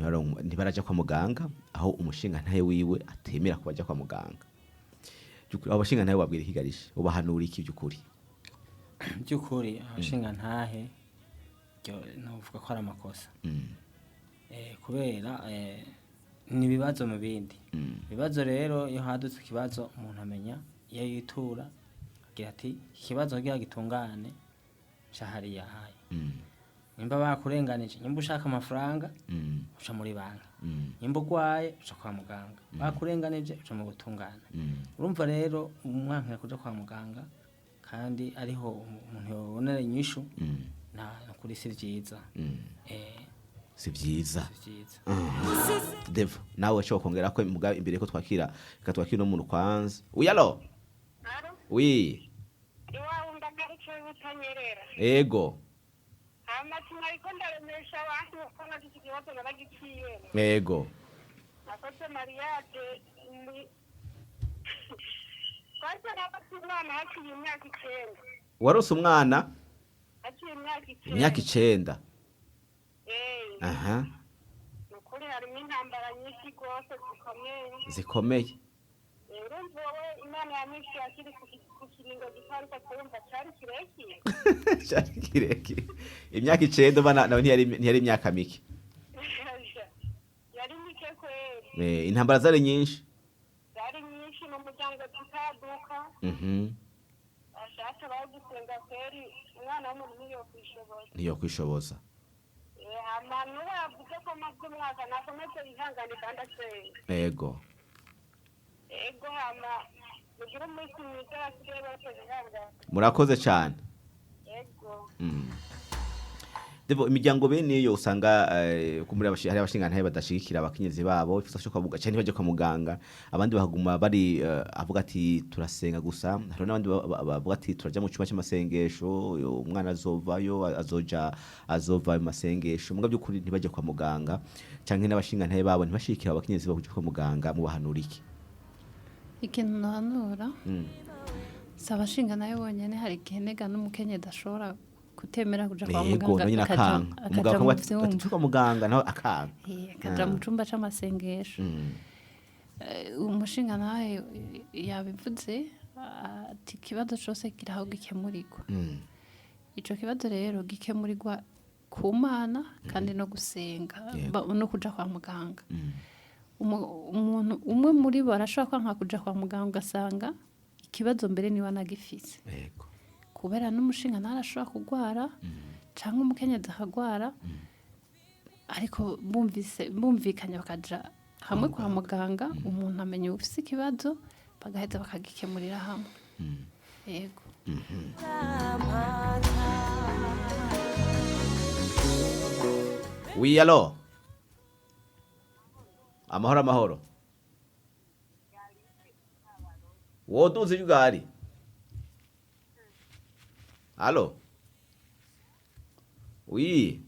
ntibaraja kwa muganga aho umushinga ntaye wiwe atemera kubaja kwa muganga abo bashinga ntaye wabwira ikigarisha ubahanura iki byukuri abashinga ntahe byo navuga ko ari amakosa kubera ni bibazo mu bindi bibazo rero iyo hadutse ikibazo umuntu amenya iyo yitura agira ati ikibazo kigira gitungane shahari yahaye nimba bakurenganije nimba ushaka amafaranga uca muri banki nimba ugwaye uca kwa muganga bakurenganije uca mu butungane urumva rero umwanka kuja kwa muganga kandi ariho umuntu yobonera inyishu na kuri si vyiza si vyiza Devo nawe cyo kongera ko imbere ko twakira no muntu kwanza uyalo oui iwawe ndagarutse butanyerera ego amatima ariko ndaremesha abantu ko nagize ikibazo naragiciye ego nakoze mariage kwaje nabafite umwana haciye imyaka 9 warose umwana haciye imyaka 9 aha nukuri harimo intambara nyinshi rwose zikomeye urumva wowe Imana yamwishe akiri ku kiringo gitarika kumva cyari kirekire cyari kirekire imyaka 9 bana nawe ntiyari imyaka mike yari mike kweli intambara zari nyinshi mu muryango tutaduka ashaka bagusenga kweli umwana w'umuntu niyo kwishoboza amanu bavuze ko mazwe mwaka nakomeze ihangane kandi asenga ego hama mugira umunsi mwiza basigaye bakoze ihangane murakoze cyane ego Devo imiryango bene iyo usanga kumuri hari abashinga ntaye badashigikira abakenyezi babo ifisa cyo kwabuga cyane baje kwa muganga abandi bahaguma bari avuga ati turasenga gusa hari n'abandi bavuga ati turaja mu cyuma cy'amasengesho umwana azovayo azova mu masengesho mugabyo kuri ntibaje kwa muganga cyangwa n'abashinga ntaye babo ntibashikira abakenyezi babo kwa muganga mu bahanura iki ikintu nahanura sabashinga nayo bonyene hari igihenega n'umukenyezi ashobora kutemera kuja kwa muganga akaja kwa muganga naho akanga akaja mu cumba c'amasengesho umushinga nawe yabivuze ati ikibazo cyose kiraho gikemurirwa ico kibazo rero gikemurirwa ku Mana kandi no gusenga no kuja kwa muganga umuntu umwe muri bo arashobora kwanka kuja kwa muganga ugasanga ikibazo mbere niwe anagifise yego kubera n'umushinga narashobora kugwara cyangwa umukenyezi akagwara ariko bumvikanye bakaja hamwe kwa muganga umuntu amenya ufise ikibazo bagaheza bakagikemurira hamwe yego Oui, allo. Amahoro. Woduze ugari. Allo. Oui.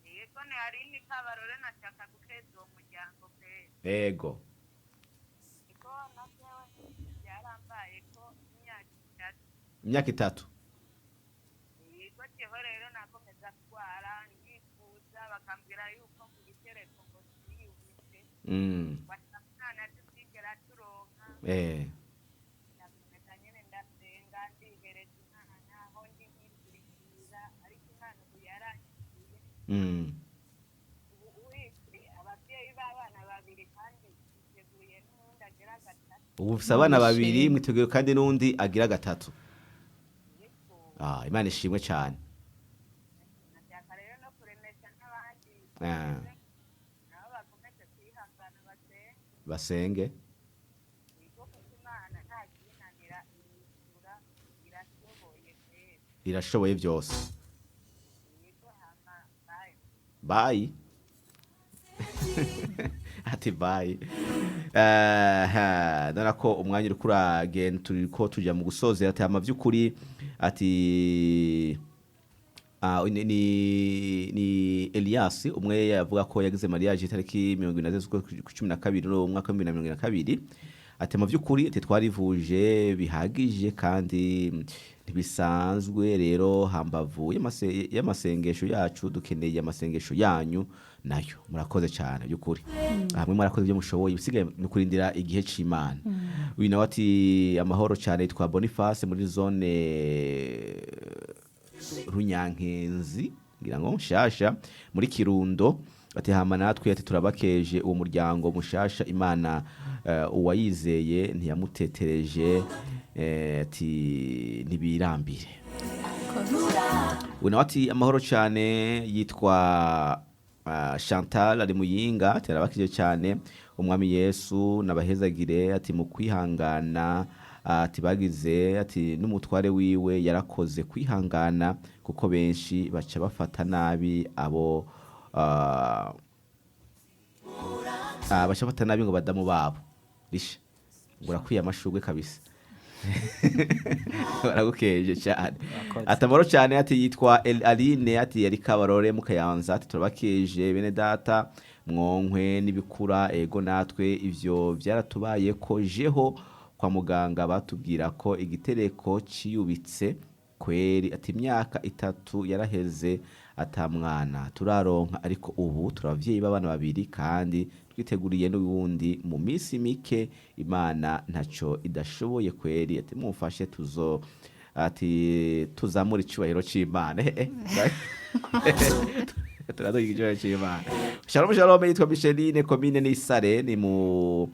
yego ni Aline Kabarore nashaka gukeza uwo muryango pe Ego. iko nasewe byarambaye ko Imyaka 3. yego jeho rero nakomeza kwara ngifuza bakambwira yuko mu gitereko ngo siyubise batamwana tuzigera turonka nakomeza nyene ndasenga ndihereza imana naho ndi nkikurikiza ariko imana ubu yarangiye abavyeyi b'abana babiri kandi biteguye n'uwundi agira gatatu Ubu ufise abana babiri mwiteguye kandi n'undi agira 3. Imana ishimwe cyane. nashaka rero no kuremesha n'abandi nabo bakomeze kwihangana Basenge. kuko imana nta kinanira irishura irashoboye pe Irashoboye byose. yego hama bye Bye. Ati bye. Nona ko umwanya uri kuragenda turiko tujya mu gusozera ati amavyukuri ati ni Elias umwe yavuga ko yagize mariage itariki 2012 no mwaka wa 2022 ati amavyukuri ati twarivuje bihagije kandi ntibisanzwe rero hambavu y'amasengesho yacu dukeneye amasengesho yanyu nayo murakoze cyane byukuri hamwe murakoze byo mushoboye bisigaye no kurindira igihe c'Imana uyu nawe ati amahoro cyane twa Boniface muri zone Runyankenzi ngira ngo nshasha muri Kirundo ati hama natwe ati turabakeje uwo muryango mushasha Imana uwayizeye ntiyamutetereje ati nibirambire uyu nawe ati amahoro cyane yitwa Chantal ari muyinga terabakije cyane umwami Yesu nabahezagire ati mu kwihangana ati bagize ati n'umutware wiwe yarakoze kwihangana kuko benshi baca bafata nabi abo baca bafata nabi ngo badamu babo risha ngura kwiye amashugwe kabisa baragukeje cyane atamaro cyane ati yitwa Aline ati yari Kabarore mu Kayanza ati turabakeje bene data mwonkwe n'ibikura ego natwe ivyo byaratubaye ko jeho kwa muganga batubwira ko igitereko ciyubitse kweri ati imyaka 3 yaraheze atamwana turaronka ariko ubu turavyeyi babana babiri kandi twiteguriye n'ubundi mu minsi mike Imana ntaco idashoboye kweri ati mufashe tuzamura icubahiro c'Imana turadoga icubahiro c'Imana. Shalom yitwa Micheline komine n'Isare ni mu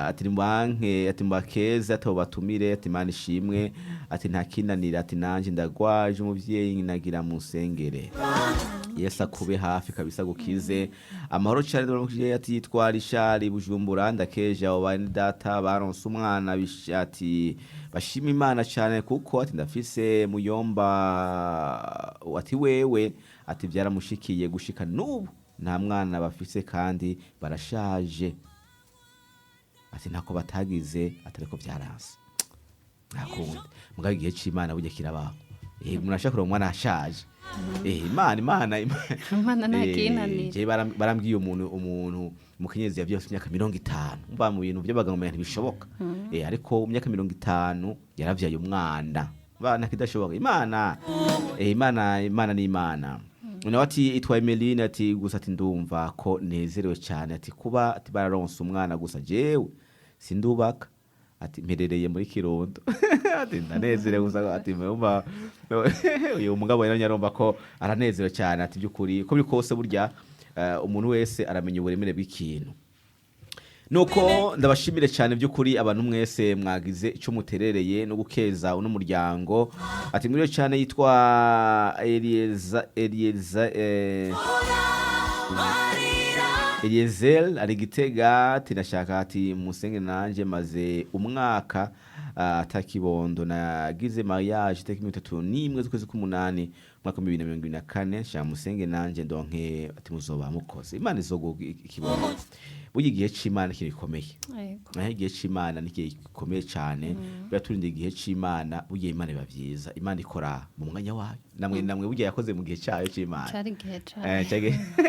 ati mbanke ati mbakeza ati batumire ati Imana ishimwe ati ntakinanira ati nanje ndagwaje umuvyeyi nagira musengere Yesu akube hafi kabisa gukize amahoro cyane ndoromukije ati yitwa Richard Bujumbura ndakeje abo bane data baronse umwana bishati bashima Imana cyane kuko ati ndafise muyomba ati wewe ati byaramushikiye gushika n'ubu nta mwana bafise kandi barashaje ati ntako batagize atariko byaranse nakundi mugabe igihe c'Imana bujye kirabaho murashaka umwana ashaje Imana nakinanira barambwiye umuntu mukenyezi ya byose imyaka 50 mba mu bintu by'abaganga ntibishoboka ariko imyaka 50 yaravyaye umwana bana kidashoboka Imana ni Imana unawe ati itwa Emeline ati gusa ati ndumva ko nezerewe cyane ati kuba ati bararonse umwana gusa jewe sindubaka ati mperereye muri Kirundo ati ndanezerewe gusa ati mba uyu mugabo yararomba ko aranezerewe cyane ati byukuri ko bikose burya umuntu wese aramenya uburemere bw'ikintu nuko ndabashimire cyane by'ukuri abantu mwese mwagize icyo muterereye no gukeza uno muryango ati muri cyane yitwa Eliezer ari Gitega tinashaka ati musenge nanje maze umwaka atakibondo nagize mariage iteki 31 z'ukwezi k'umunani mwaka 2024 sha musenge nanje ndonke ati muzoba mukoze Imana izoguha ikibondo buye igihe c'Imana kirikomeye igihe c'Imana nikiye gikomeye cyane byaturinde igihe c'Imana buye Imana bavyiza Imana ikora mu mwanya wayo namwe buye yakoze mu gihe cyayo c'Imana cyari gihe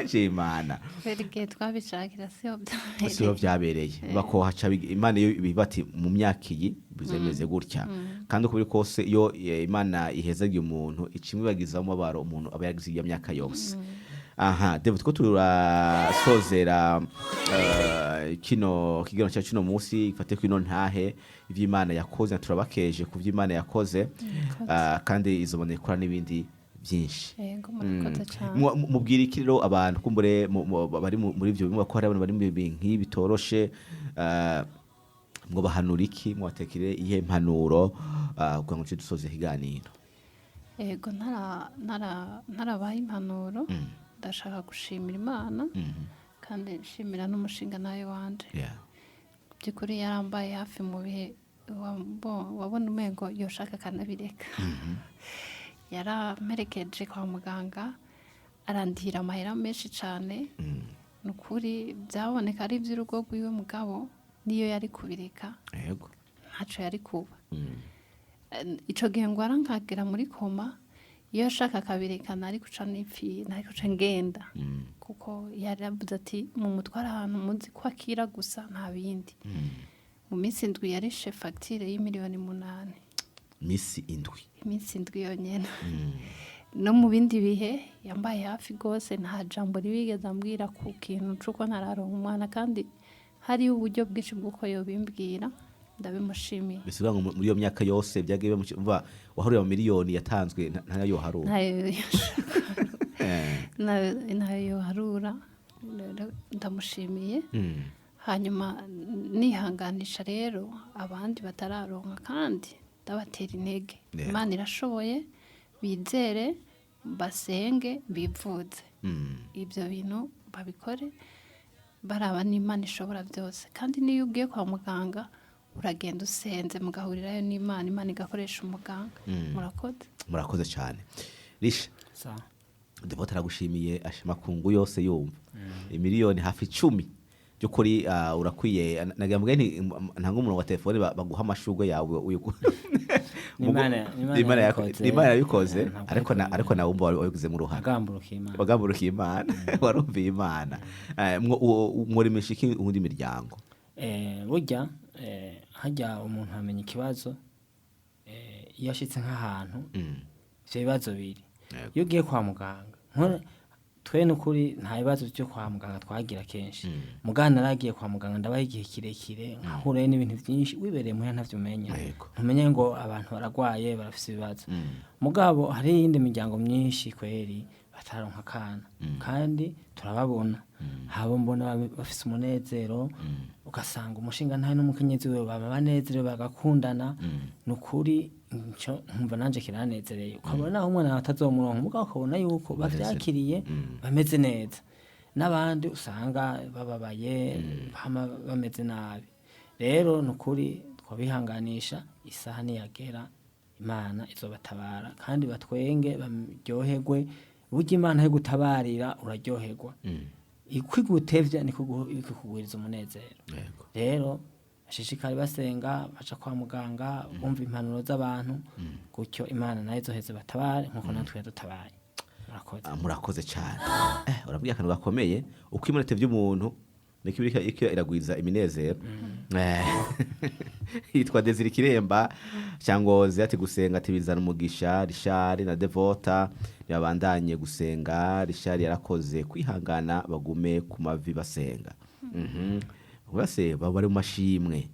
c'Imana igihe twabishakira siyo byabereye bako haca Imana iyo bibati mu myaka iyi bizemeze gutya kandi uko biri kose iyo Imana ihezagiye umuntu icimwibagiza umubaro umuntu aba yagize iyo myaka yose aha David ko turasozera kino kigero cya kino munsi ifate kwino ntahe ivy'Imana yakoze turabakeje ku vy'Imana yakoze kandi izobonekora n'ibindi byinshi yego murakoze cyane mubwira ikiriro abantu kumbure bari muri ivyo bimwe ko hari abantu bari mu binki bitoroshe ngo bahanura iki mwatekire ihe impanuro kugira ngo dusoze ikiganiro yego ntarabaye impanuro ndashaka gushimira Imana kandi nshimira n'umushinga nawe wanje by'ukuri yarambaye hafi mu bihe wabona umengo yoshaka kanabireka yaramerekeje kwa muganga arandihira amahera menshi cyane nukuri byaboneka ari iby'urugo rw'iwe mugabo niyo yari kubireka yego ntaco yari kuba ico gihe ngo arankagera muri koma iyo ashaka akabirekana ari guca n'ipfi nari guca ngenda kuko yaravuze ati mu mutwara ahantu muzi ko akira gusa nta bindi mu minsi indwi yarishe fagitire y'8,000,000 iminsi indwi yonyene no mu bindi bihe yambaye hafi gose nta jambo ribigeze ambwira ku kintu cuko ntararonka umwana kandi hari uburyo bwinshi bw'uko yobimbwira ndabimushimiye bisiga ngo muri iyo myaka yose byagiye bumva wahuriye mu miliyoni yatanzwe ntayo harura nayo harura ndamushimiye hanyuma nihanganisha rero abandi batararonka kandi ndabatera intege Imana irashoboye bizere basenge bivuze ibyo bintu babikore baraba n'Imana ishobora byose kandi niyo ugiye kwa muganga uragenda usenze mugahurirayo n'Imana Imana igakoresha umuganga murakoze cyane Risha Devo taragushimiye ashamakungu yose yumva imiliyoni hafi 10 byukuri urakwiye nagambwe ntango umuntu wa telefone baguha amashugwe yawe Imana yabikoze ariko na wumva wabigize mu ruhara bagamburuka Imana warumviye Imana mworimisha iki undi miryango burya hajya umuntu amenya ikibazo iyo ashitse nk'ahantu ivyo bibazo biri iyo ugiye kwa muganga twe n'ukuri nta bibazo byo kwa muganga twagira kenshi muganga naragiye kwa muganga ndabaye igihe kirekire nkahuraye n'ibintu byinshi wibereye muya ntavyo umenya ntumenye ngo abantu baragwaye barafise ibibazo mugabo hari iyindi miryango myinshi kweri bataronka akana kandi turababona habo mbona bafise umunezero ugasanga umushinga ntaye n'umukenyezi we baba banezerewe bagakundana n'ukuri nco nkumva nanje kiranezereye ukabona naho umwana atazomuronka mugabo ukabona yuko bavyakiriye bameze neza n'abandi usanga bababaye bameze nabi rero n'ukuri twabihanganisha isaha niyagera Imana izobatabara kandi batwenge baryoherwe burya Imana yo gutabarira uraryoherwa ikwigutevya niko kugwiriza umunezero rero ashishikari basenga baca kwa muganga bumva impanuro z'abantu gutyo Imana nayo izoheze batabare nkuko natwe yadutabaye murakoze cyane urabwiye akantu gakomeye uko imonete by'umuntu niko iragwiza iminezero yitwa Desire Kiremba cyangwa ati gusenga ati bizana umugisha Richard na Devota yabandanye gusenga Richard yarakoze kwihangana bagume ku mavi basenga base bari mu mashimwe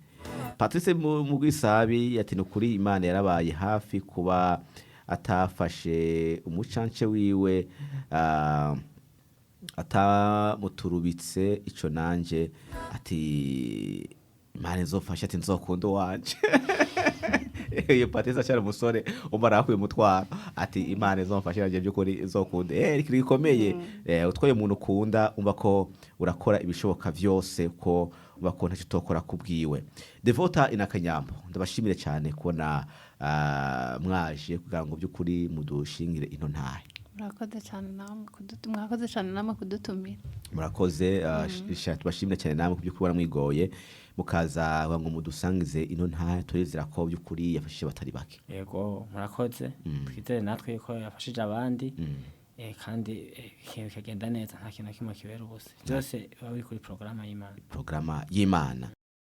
Patrice mu gwisabi ati nukuri Imana yarabaye hafi kuba atafashe umucance wiwe atamuturubitse ico nanje ati Imana izofasha ati nzokunda wanje iyo Patisa cyari umusore umara akuye mutwara ati Imana izomfasha nanje byukuri izokunda kiri gikomeye utwaye umuntu ukunda umva ko urakora ibishoboka vyose ko umva ko ntacyo tokora kubwiwe. Devota inakanyambo ndabashimire cyane kubona mwaje kugira ngo byukuri mudushingire ino ntahe. murakoze cyane namwe kudutumira. Murakoze tubashimire cyane namwe kubyukuri mwigoye mukaza ngo mudusangize ino ntahe turizera ko byukuri yafashije batari bake. Yego murakoze twizere natwe ko yafashije abandi kandi ikintu kagenda neza nta kintu kimwe kibera ubusa byose biba biri kuri porogaramu y'Imana.